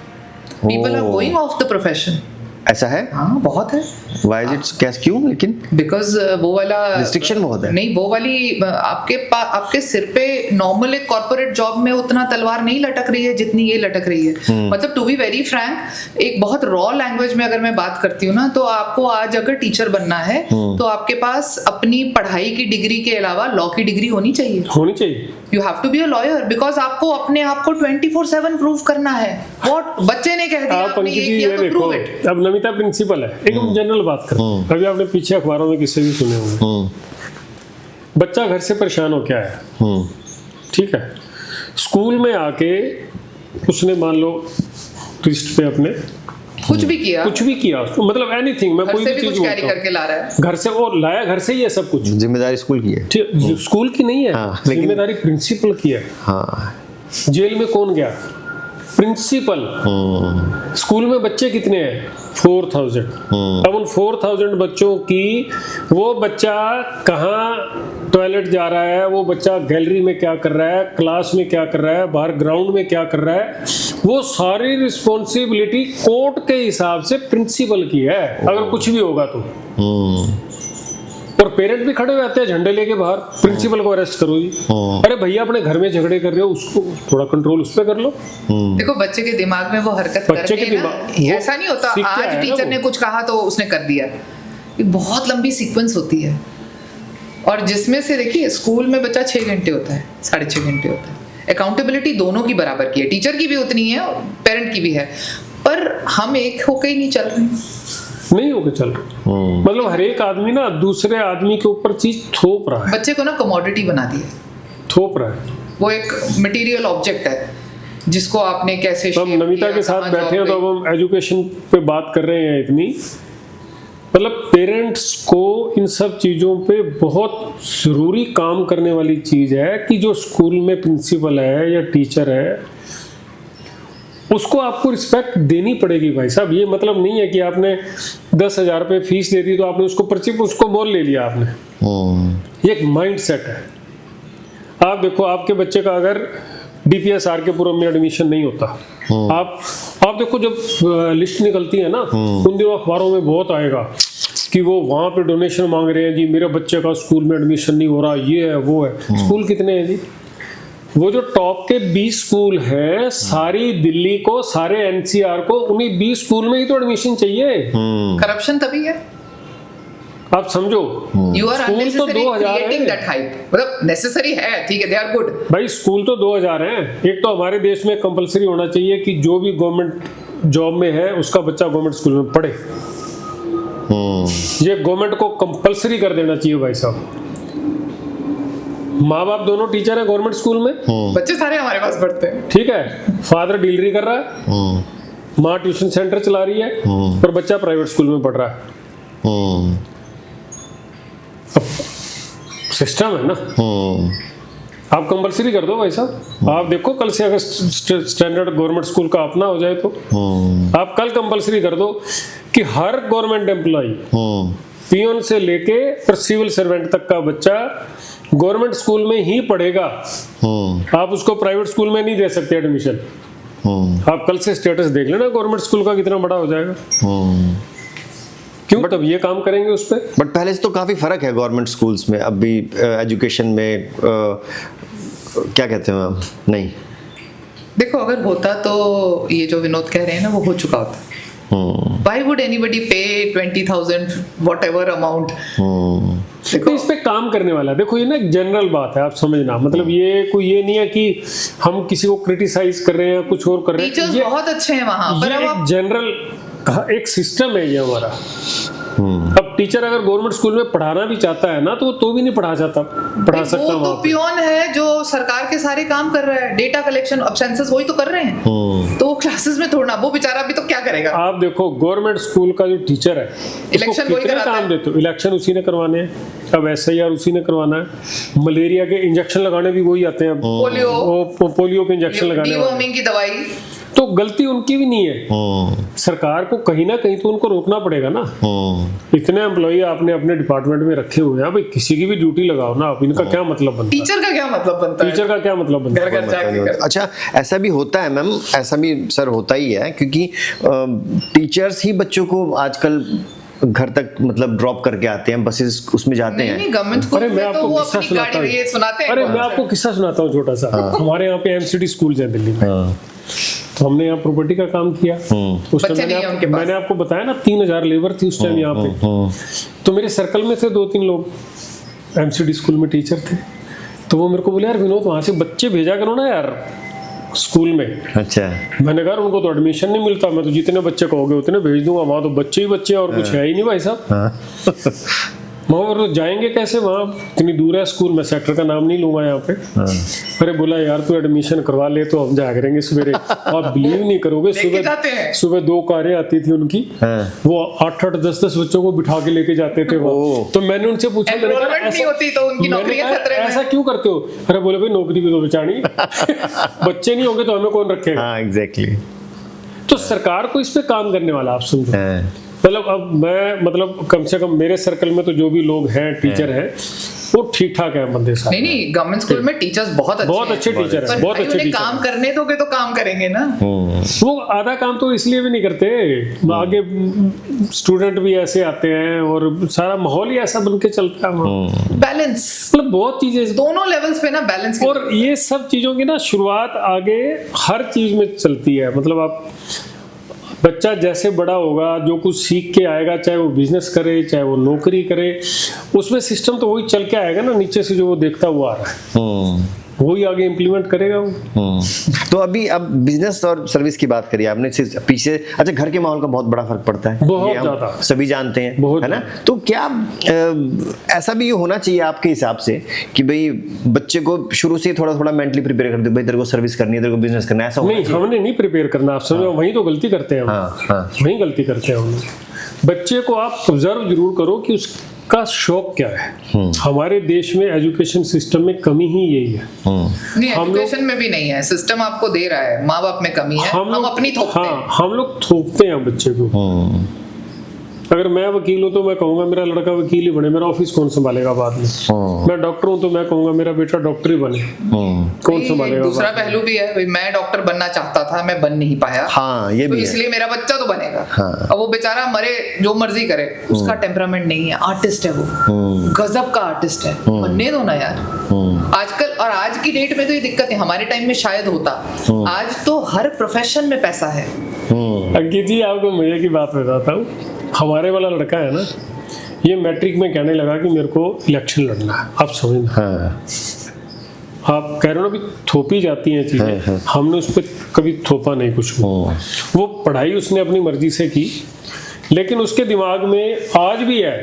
people are going off the profession. ऐसा है? हाँ बहुत है। व्हाई इज इट, कैसे, क्यों? लेकिन बिकॉज वो वाला रिस्ट्रिक्शन बहुत है। नहीं, वो वाली आपके सिर पे नॉर्मल एक कॉर्पोरेट जॉब में उतना तलवार नहीं लटक रही है जितनी ये लटक रही है। मतलब टू बी वेरी फ्रैंक, एक बहुत रॉ लैंग्वेज में अगर मैं बात करती हूँ ना, तो आपको आज अगर टीचर बनना है तो आपके पास अपनी पढ़ाई की डिग्री के अलावा लॉ की डिग्री होनी चाहिए। You have to be a lawyer, because आपको अपने आप को 24/7 प्रूव करना है। व्हाट बच्चे ने कह दिया, आप आपने अंकित ये जी किया ये तो देखो, प्रूव इट। अब नमिता प्रिंसिपल है, एक हम जनरल बात करते हैं, अभी आपने पीछे अखबारों में किस्से भी सुने होंगे, बच्चा घर से परेशान हो क्या है, ठीक है, स्कूल में आके उसने मान लो ट्विस्ट पे अपने कुछ भी किया, उसको, मतलब एनीथिंग, मैं घर कोई से भी भी चीज कुछ कैरी बोलता करके ला रहा है। हूं, घर से और लाया, घर से ही है सब कुछ, जिम्मेदारी स्कूल की है। ठीक, स्कूल की नहीं है, हाँ, लेकिन- जिम्मेदारी प्रिंसिपल की है। हाँ, जेल में कौन गया? प्रिंसिपल। स्कूल में बच्चे कितने हैं? 4000। अब उन 4000 बच्चों की, वो बच्चा कहाँ टॉयलेट जा रहा है, वो बच्चा गैलरी में क्या कर रहा है, क्लास में क्या कर रहा है, बाहर ग्राउंड में क्या कर रहा है, वो सारी रिस्पॉन्सिबिलिटी कोर्ट के हिसाब से प्रिंसिपल की है अगर कुछ भी होगा तो। और पेरेंट भी खड़े हो जाते हैं झंडे लेके बाहर, प्रिंसिपल को अरेस्ट करो जी। अरे भैया अपने घर में झगड़े कर रहे हो, उसको थोड़ा कंट्रोल उस पर कर लो। देखो बच्चे के दिमाग में वो हरकत बच्चे के करके ना, दिमाग- वो ऐसा नहीं होता सीख के आज आया ना टीचर वो। ने कुछ कहा तो उसने कर दिया। एक बहुत लंबी सीक्वेंस होती है, और जिसमें से देखिए स्कूल में बच्चा 6 घंटे होता है, 6.5 घंटे होता है। अकाउंटेबिलिटी दोनों की बराबर की है, टीचर की भी उतनी है, पेरेंट की भी है, पर हम एक होके ही नहीं चल रहे। नहीं होके चल, मतलब हर एक आदमी ना दूसरे आदमी के ऊपर चीज थोप रहा है, बच्चे को ना कमोडिटी बना दिया, थोप रहा है। वो एक मटेरियल ऑब्जेक्ट है जिसको आपने कैसे तो हम shape नमिता किया, के साथ कहाँ बैठे हैं job तो गई। अब हम एजुकेशन पे बात कर रहे हैं इतनी, मतलब पेरेंट्स को इन सब चीज़ों पे बहुत ज़रूरी काम करने वाली चीज़ है कि जो स्कूल में प्रिंसिपल है या टीचर है उसको आपको रिस्पेक्ट देनी पड़ेगी भाई साहब। ये मतलब नहीं है कि आपने 10,000 रुपये फीस दे दी तो आपने उसको पर्ची पे उसको मोल ले लिया आपने। ये एक माइंड सेट है। आप देखो, आपके बच्चे का अगर DPSR के पुरम में एडमिशन नहीं होता, आप देखो जब लिस्ट निकलती है ना, उन दिनों अखबारों में बहुत आएगा कि वो वहाँ पे डोनेशन मांग रहे हैं जी, मेरे बच्चे का स्कूल में एडमिशन नहीं हो रहा, ये है वो है। स्कूल कितने हैं जी? वो जो टॉप के 20 स्कूल हैं, सारी दिल्ली को, सारे NCR को उन्हीं 20 स्कूल में ही तो एडमिशन चाहिए। करप्शन तभी है, आप समझो। यू आर स्कूल तो अननेसेसरी 2000 क्रिएटिंग है दैट हाइप, मतलब नेसेसरी है, ठीक है, दे आर गुड। भाई, स्कूल तो 2000 हैं। एक तो हमारे देश में कंपलसरी होना चाहिए कि जो भी गवर्नमेंट जॉब में है उसका बच्चा गवर्नमेंट स्कूल में पढ़े। ये गवर्नमेंट को कंपलसरी कर देना चाहिए भाई साहब। माँ बाप दोनों टीचर है गवर्नमेंट स्कूल में, बच्चे सारे हमारे पास पढ़ते हैं। ठीक है, फादर डीलरी कर रहा है, माँ ट्यूशन सेंटर चला रही है, और बच्चा प्राइवेट स्कूल में पढ़ रहा है। सिस्टम है ना, आप कंपलसरी कर दो भाई साहब। आप देखो कल से अगर स्टैंडर्ड गवर्नमेंट स्कूल का अपना हो जाए तो आप कल कंपलसरी कर दो कि हर गवर्नमेंट एम्प्लॉय पियोन से लेके और सिविल सर्वेंट तक का बच्चा गवर्नमेंट स्कूल में ही पढ़ेगा। आप उसको प्राइवेट स्कूल में नहीं दे सकते एडमिशन। आप कल से स्टेटस देख लेना गवर्नमेंट स्कूल का कितना बड़ा हो जाएगा। क्यों? तब ये काम करेंगे उस पर। बट पहले से तो काफी फर्क है गवर्नमेंट स्कूल्स में अभी एजुकेशन में, क्या कहते हैं मैम? नहीं, देखो अगर होता तो ये जो विनोद कह रहे हैं ना वो हो चुका होता। Why would anybody pay 20,000 whatever amount? देखो इस पे काम करने वाला है। देखो ये ना एक जनरल बात है, आप समझना, मतलब ये कोई ये नहीं है कि हम किसी को क्रिटिसाइज कर रहे हैं कुछ और कर रहे हैं। टीचर्स बहुत अच्छे हैं वहाँ पर। ये अब एक आप जनरल एक सिस्टम है ये हमारा। अब टीचर अगर गवर्नमेंट स्कूल में पढ़ाना भी चाहता है ना तो वो तो भी नहीं पढ़ा सकता वो तो पियोन है जो सरकार के सारे काम कर रहा है, डेटा कलेक्शन, अब सेंसस वही तो कर रहे हैं। तो वो क्लासेस में थोड़ा, वो बेचारा भी तो क्या करेगा। आप देखो गवर्नमेंट स्कूल का जो टीचर है इलेक्शन वही कराता काम है। देते हो, इलेक्शन उसी ने करवाने हैं, अब SIR उसी ने करवाना है, मलेरिया के इंजेक्शन लगाने भी वही आते हैं, पोलियो के इंजेक्शन लगाने वाले। डीवर्मिंग की दवाई। तो गलती उनकी भी नहीं है, सरकार को कहीं ना कहीं तो उनको रोकना पड़ेगा ना। इतने एम्प्लॉई आपने अपने डिपार्टमेंट में रखे हुए हैं, भाई किसी की भी ड्यूटी लगाओ ना आप। इनका क्या मतलब बनता है? टीचर का क्या मतलब बनता है? टीचर का क्या मतलब बनता है? घर घर जाके कर। अच्छा, ऐसा भी होता है मैम, ऐसा भी सर होता ही है, क्योंकि टीचर्स ही बच्चों को आजकल घर तक मतलब ड्रॉप करके आते हैं, बसेस उसमें जाते हैं। नहीं, गवर्नमेंट स्कूल अरे मैं में तो आपको वो किस्सा अपनी सुनाता गाड़ी ये सुनाते हैं। अरे मैं आपको किस्सा सुनाता हूँ छोटा सा। हमारे यहाँ पे MCD स्कूल है दिल्ली में, तो हमने यहाँ प्रॉपर्टी का काम किया। उस बच्चे टाइम नहीं है उनके पास। मैंने आपको बताया ना 3,000 लेबर थी उस टाइम यहाँ पे। तो मेरे सर्कल में से 2-3 लोग MCD स्कूल में टीचर थे, तो वो मेरे को बोले यार विनोद वहाँ से बच्चे भेजा करो ना यार स्कूल में। अच्छा। मैंने कहा उनको तो एडमिशन नहीं मिलता, मैं तो जितने बच्चे कहोगे उतने भेज दूंगा, वहाँ तो बच्चे ही बच्चे और कुछ है ही नहीं भाई साहब। मगर तो जाएंगे कैसे वहाँ, इतनी दूर है स्कूल, मैं सेक्टर का नाम नहीं लूंगा यहाँ पे। अरे बोला यार तू एडमिशन करवा ले तो हम जाया करेंगे सवेरे। आप बिलीव नहीं करोगे, सुबह 2 कारें आती थी उनकी, वो 8-8, 10-10 बच्चों को बिठा के लेके जाते थे वो। तो मैंने उनसे पूछा, नहीं होती तो उनकी नौकरी खतरे में। ऐसा क्यों करते हो? अरे बोले भाई नौकरी भी तो बचानी। बच्चे नहीं होंगे तो हमें कौन रखेगा? हाँ एग्जैक्टली। तो सरकार को इस पे काम करने वाला, आप समझो। मतलब अब मैं मतलब कम से कम मेरे सर्कल में तो जो भी लोग हैं टीचर हैं वो ठीक ठाक है बंदे सारे। नहीं गवर्नमेंट स्कूल में टीचर्स बहुत अच्छे टीचर हैं, बहुत अच्छे टीचर। काम करने दोगे तो काम करेंगे ना। वो आधा काम तो इसलिए भी नहीं करते, आगे स्टूडेंट भी ऐसे आते हैं और सारा माहौल ही ऐसा बन के चलता है। बैलेंस, मतलब बहुत चीजें दोनों लेवल्स पे ना बैलेंस। और ये सब चीजों की ना शुरुआत आगे हर चीज में चलती है। मतलब आप बच्चा जैसे बड़ा होगा, जो कुछ सीख के आएगा, चाहे वो बिजनेस करे चाहे वो नौकरी करे, उसमें सिस्टम तो वही चल के आएगा ना, नीचे से जो वो देखता हुआ आ रहा है वही आगे इम्प्लीमेंट करेगा वो। तो अभी अब बिजनेस और सर्विस की बात करिए आपने, पीछे अच्छा घर के माहौल का बहुत बड़ा फर्क पड़ता है, बहुत ये हम ज्यादा, सभी जानते हैं, है ना। तो क्या ऐसा भी होना चाहिए आपके हिसाब से कि भाई बच्चे को शुरू से थोड़ा थोड़ा मेंटली प्रिपेयर कर दो, भाई तेरे को सर्विस करनी है, तेरे को बिजनेस करना है, ऐसा नहीं? हमने नहीं प्रिपेयर करना, आप समझो वहीं तो गलती करते हैं वहीं गलती करते हैं हम। बच्चे को आप ऑब्जर्व जरूर करो कि उसका शौक क्या है। हमारे देश में एजुकेशन सिस्टम में कमी ही यही है। नहीं, एजुकेशन में भी नहीं है, सिस्टम आपको दे रहा है, माँ बाप में कमी है, हम अपनी थोपते हैं। हम लोग थोपते हैं बच्चे को। अगर मैं वकील हूँ तो मैं कहूँगा मेरा लड़का वकील ही बने, मेरा ऑफिस कौन संभालेगा बाद में। मैं डॉक्टर हूँ तो मैं कहूँगा मेरा बेटा डॉक्टर ही बने, कौन संभालेगा। दूसरा पहलू भी है, मैं डॉक्टर बनना चाहता था, मैं बन नहीं पाया, हाँ ये तो भी इसलिए मेरा बच्चा तो बनेगा। हाँ। अब वो बेचारा मरे जो मर्जी करे, उसका टेम्परामेंट नहीं है, आर्टिस्ट है वो, गजब का आर्टिस्ट है, बनने दो ना यार। आजकल और आज की डेट में तो ये दिक्कत है, हमारे टाइम में शायद होता, आज तो हर प्रोफेशन में पैसा है। अंकित जी आपको मजे की बात बताता हूँ, हमारे वाला लड़का है ना, ये मैट्रिक में कहने लगा कि मेरे को इलेक्शन लड़ना है। आप समझना, आप कह रहे हो ना, अभी थोपी जाती हैं चीजें, हमने उस पर कभी थोपा नहीं कुछ। वो पढ़ाई उसने अपनी मर्जी से की, लेकिन उसके दिमाग में आज भी है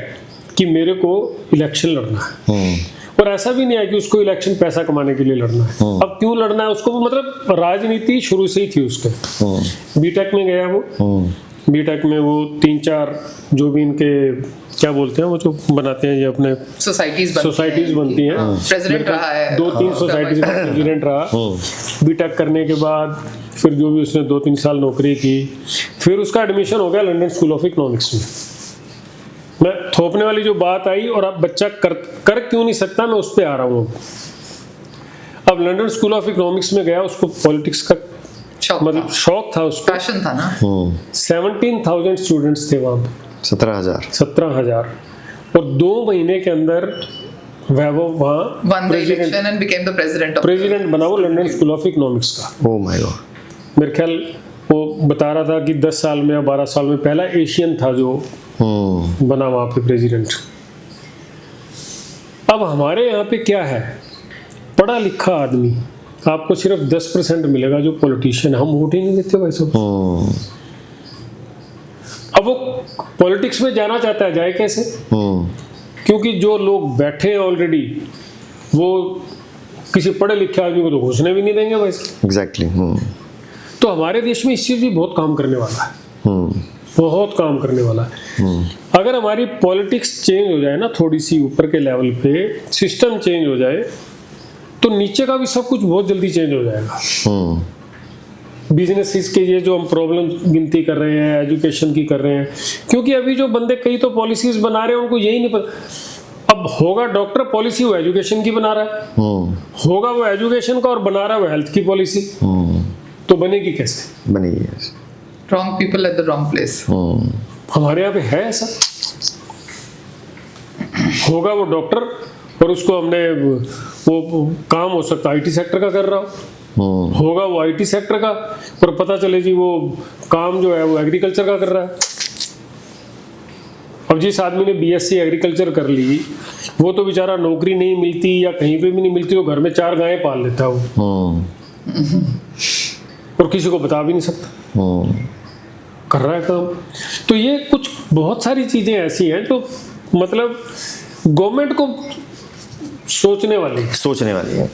कि मेरे को इलेक्शन लड़ना है। और और ऐसा भी नहीं है कि उसको इलेक्शन पैसा कमाने के लिए लड़ना है। अब क्यों लड़ना है उसको, मतलब राजनीति शुरू से ही थी उसके। बीटेक में गया वो, बीटेक में वो 3-4 जो भी इनके क्या बोलते हैं वो जो बनाते हैं ये अपने सोसाइटीज बनती हैं, प्रेसिडेंट रहा है, 2-3 सोसाइटीज का प्रेसिडेंट रहा। बीटेक करने के बाद फिर जो भी उसने 2-3 साल नौकरी की, फिर उसका एडमिशन हो गया लंदन स्कूल ऑफ इकोनॉमिक्स में। मैं थोपने वाली जो बात आई और अब बच्चा कर क्यों नहीं सकता, मैं उस पर आ रहा हूँ। अब लंदन स्कूल ऑफ इकोनॉमिक्स में गया, उसको पॉलिटिक्स का मतलब शौक था, उसको पैशन था ना। 17,000 स्टूडेंट्स थे वहाँ पे, 17,000 और 2 महीने के अंदर वैभव वहाँ प्रेसिडेंट बना वो लंदन स्कूल ऑफ इकोनॉमिक्स का। Oh my God. मेरे ख्याल वो बता रहा था कि 10 साल में या 12 साल में पहला एशियन था जो बना वहाँ पे प्रेसिडेंट। अब हमारे यहाँ पे क्या है, पढ़ा लिखा आदमी आपको सिर्फ 10% मिलेगा जो पॉलिटिशियन, हम वोट ही नहीं देते भाई साहब। अब वो पॉलिटिक्स में जाना चाहता है, जाए कैसे? क्योंकि जो लोग बैठे हैं ऑलरेडी वो किसी पढ़े लिखे आदमी को तो घुसने भी नहीं देंगे भाई साहब। एग्जैक्टली। तो हमारे देश में इस चीज भी बहुत काम करने वाला है, बहुत काम करने वाला है। अगर हमारी पॉलिटिक्स चेंज हो जाए ना, थोड़ी सी ऊपर के लेवल पे सिस्टम चेंज हो जाए, तो नीचे का भी सब कुछ बहुत जल्दी चेंज हो जाएगा। बिजनेस के ये जो हम प्रॉब्लम गिनती कर रहे हैं, एजुकेशन की कर रहे हैं, क्योंकि अभी जो बंदे कई तो पॉलिसीज बना रहे हैं उनको यही नहीं पता। अब होगा डॉक्टर पॉलिसी वो एजुकेशन की बना रहा है, होगा वो एजुकेशन का और बना रहा है वो हेल्थ की पॉलिसी, तो बनेगी कैसे? बनेगी। Wrong people at the wrong place. हमारे यहाँ पे है ऐसा, होगा वो डॉक्टर और उसको हमने वो काम हो सकता आईटी सेक्टर का कर रहा हो, होगा वो आईटी सेक्टर का और पता चले जी वो काम जो है वो एग्रीकल्चर का कर रहा है। अब जिस आदमी ने बीएससी एग्रीकल्चर कर ली वो तो बेचारा नौकरी नहीं मिलती या कहीं पे भी नहीं मिलती, तो घर में 4 गायें पाल लेता है वो और किसी को बता भी नहीं सकता, कर रहा है काम। तो ये कुछ बहुत सारी चीजें ऐसी हैं जो मतलब गवर्नमेंट को सोचने वाली है,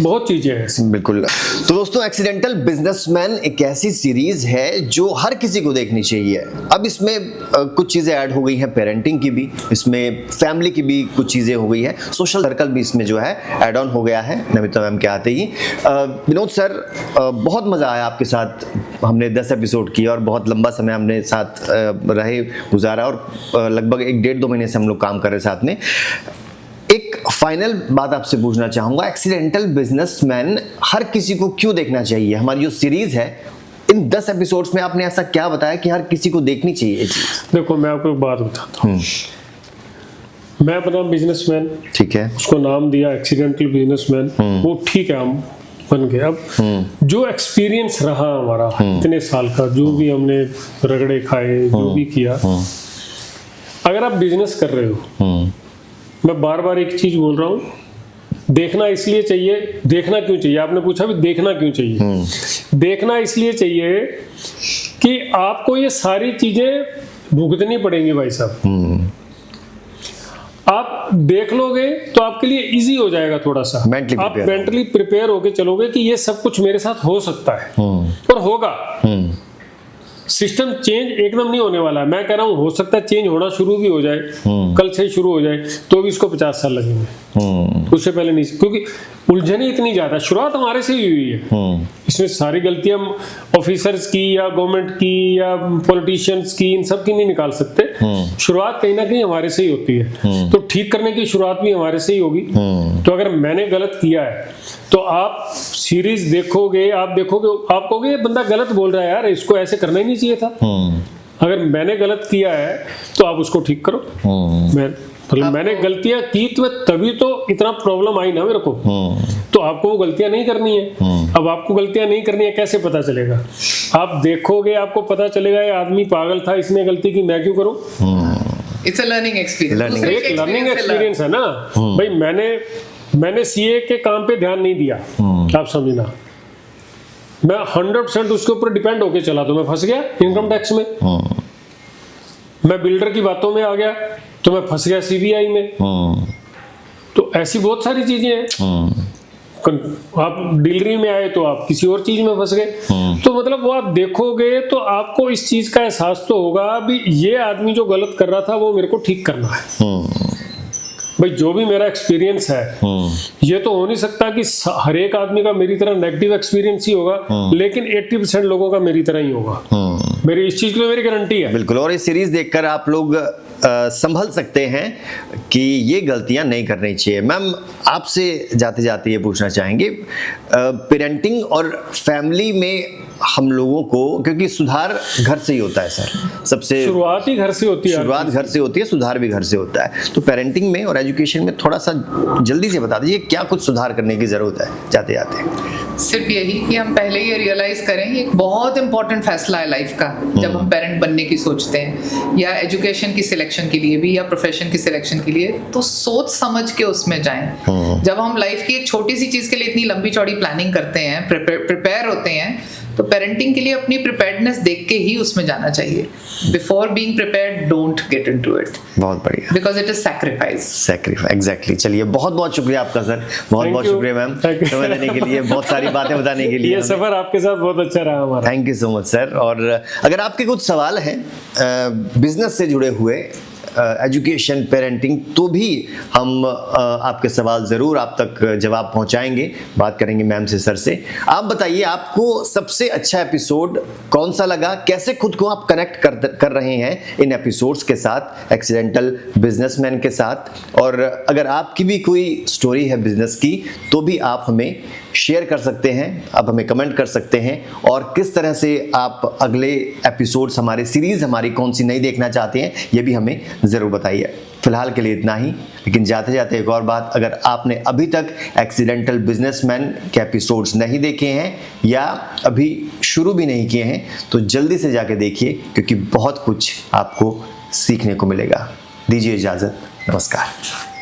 बहुत चीजें हैं। बिल्कुल। तो दोस्तों, एक्सीडेंटल बिजनेसमैन एक ऐसी सीरीज है जो हर किसी को देखनी चाहिए। अब इसमें कुछ चीज़ें ऐड हो गई हैं, पेरेंटिंग की भी, इसमें फैमिली की भी कुछ चीज़ें हो गई है, सोशल सर्कल भी इसमें जो है ऐड ऑन हो गया है नमिता मैम के आते ही। विनोद सर, बहुत मज़ा आया आपके साथ, हमने 10 एपिसोड किए और बहुत लंबा समय हमने साथ रहे गुजारा और लगभग 1-1.5-2 महीने से हम लोग काम कर रहे साथ में। एक फाइनल बात आपसे पूछना चाहूंगा, एक्सीडेंटल बिजनेसमैन हर किसी को क्यों देखना चाहिए? हमारी जो सीरीज है इन 10 एपिसोड्स में आपने ऐसा क्या बताया कि हर किसी को देखनी चाहिए? देखो मैं आपको एक बात बताता हूँ, मैं बना बिजनेसमैन, ठीक है, उसको नाम दिया एक्सीडेंटल बिजनेसमैन, वो ठीक है हम बन गए। अब जो एक्सपीरियंस रहा हमारा इतने साल का, जो भी हमने रगड़े खाए, जो भी किया, अगर आप बिजनेस कर रहे हो, मैं बार बार एक चीज बोल रहा हूँ, देखना इसलिए चाहिए। देखना क्यों चाहिए? आपने पूछा भी देखना क्यों चाहिए। देखना इसलिए चाहिए कि आपको ये सारी चीजें भुगतनी पड़ेंगी भाई साहब। आप देख लोगे तो आपके लिए इजी हो जाएगा थोड़ा सा, आप मेंटली प्रिपेयर होके चलोगे कि ये सब कुछ मेरे साथ हो सकता है और होगा। सिस्टम चेंज एकदम नहीं होने वाला है, मैं कह रहा हूँ हो सकता है चेंज होना शुरू भी हो जाए, कल से ही शुरू हो जाए, तो भी इसको 50 साल लगेंगे, उससे पहले नहीं, क्योंकि उलझन ही इतनी ज्यादा। शुरुआत हमारे से ही हुई है, इसमें सारी गलतियां ऑफिसर्स की या गवर्नमेंट की या पॉलिटिशियंस की, इन सब की नहीं निकाल सकते। शुरुआत कहीं ना कहीं हमारे से ही होती है, तो ठीक करने की शुरुआत भी हमारे से ही होगी। तो अगर मैंने गलत किया है तो आप सीरीज देखोगे, आप देखोगे, आप कहोगे ये बंदा गलत बोल रहा है यार, इसको ऐसे करना ही नहीं चाहिए था। अगर मैंने गलत किया है तो आप उसको ठीक करो। मैंने गलतियां की तो तभी तो इतना प्रॉब्लम आई ना मेरे को, तो आपको वो गलतियां नहीं करनी है। अब आपको गलतियां नहीं करनी है, कैसे पता चलेगा? आप देखोगे, आपको पता चलेगा ये आदमी पागल था, इसने गलती की, मैं क्यों करूं? इट्स अ लर्निंग एक्सपीरियंस, एक लर्निंग एक्सपीरियंस है ना भाई। मैंने सीए के काम पे ध्यान नहीं दिया, आप समझना, मैं 100% उसके ऊपर डिपेंड होके चला तो मैं फंस गया इनकम टैक्स में। मैं बिल्डर की बातों में आ गया तो मैं फंस गया सीबीआई में। तो ऐसी बहुत सारी चीजें हैं। आप डीलरी में आए तो आप किसी और चीज में फंस गए, तो मतलब वो आप देखोगे तो आपको इस चीज का एहसास तो होगा भी ये आदमी जो गलत कर रहा था वो मेरे को ठीक करना है। भाई जो भी मेरा एक्सपीरियंस है, ये तो हो नहीं सकता कि हर एक आदमी का मेरी तरह नेगेटिव एक्सपीरियंस ही होगा, लेकिन 80% लोगों का मेरी तरह ही होगा। मेरी इस चीज की तो मेरी गारंटी है। बिल्कुल। और ये सीरीज देखकर आप लोग संभल सकते हैं कि ये गलतियां नहीं करनी चाहिए। मैम, आपसे जाते जाते ये पूछना चाहेंगे, पेरेंटिंग और फैमिली में हम लोगों को, क्योंकि सुधार घर से ही होता है सर, सबसे शुरुआत ही घर से होती है। शुरुआत घर से होती है, सुधार भी घर से होता है। तो पेरेंटिंग में और एजुकेशन में थोड़ा सा जल्दी से बता दीजिए क्या कुछ सुधार करने की जरूरत है जाते जाते। सिर्फ यही कि हम पहले ये रियलाइज करें, ये एक बहुत इंपॉर्टेंट फैसला है लाइफ का जब हम पेरेंट बनने की सोचते हैं, या एजुकेशन की सिलेक्शन के लिए भी, या प्रोफेशन की सिलेक्शन के लिए, तो सोच समझ के उसमें जाएं। जब हम लाइफ की एक छोटी सी चीज के लिए इतनी लंबी चौड़ी प्लानिंग करते हैं, प्रिपेयर होते हैं, तो पेरेंटिंग के लिए अपनी प्रिपेयर्डनेस देख के ही उसमें जाना चाहिए। Before being prepared, don't get into it. बहुत बढ़िया। Because it is sacrifice. Exactly. चलिए, बहुत बहुत शुक्रिया आपका सर, बहुत बहुत शुक्रिया मैम समय देने के लिए, बहुत सारी बातें बताने के लिए। ये सफर आपके साथ बहुत अच्छा रहा हमारा। Thank you so much sir. और अगर आपके कुछ सवाल हैं बिजनेस से जुड़े हुए, एजुकेशन, पेरेंटिंग, तो भी हम आपके सवाल ज़रूर आप तक जवाब पहुंचाएंगे, बात करेंगे मैम से, सर से। आप बताइए आपको सबसे अच्छा एपिसोड कौन सा लगा, कैसे खुद को आप कनेक्ट कर रहे हैं इन एपिसोड्स के साथ, एक्सीडेंटल बिजनेसमैन के साथ। और अगर आपकी भी कोई स्टोरी है बिजनेस की तो भी आप हमें शेयर कर सकते हैं, आप हमें कमेंट कर सकते हैं। और किस तरह से आप अगले एपिसोड्स, हमारे सीरीज़ हमारी कौन सी नई देखना चाहते हैं, ये भी हमें ज़रूर बताइए। फिलहाल के लिए इतना ही, लेकिन जाते जाते एक और बात, अगर आपने अभी तक एक्सीडेंटल बिजनेसमैन के एपिसोड्स नहीं देखे हैं या अभी शुरू भी नहीं किए हैं तो जल्दी से जाके देखिए, क्योंकि बहुत कुछ आपको सीखने को मिलेगा। दीजिए इजाज़त, नमस्कार।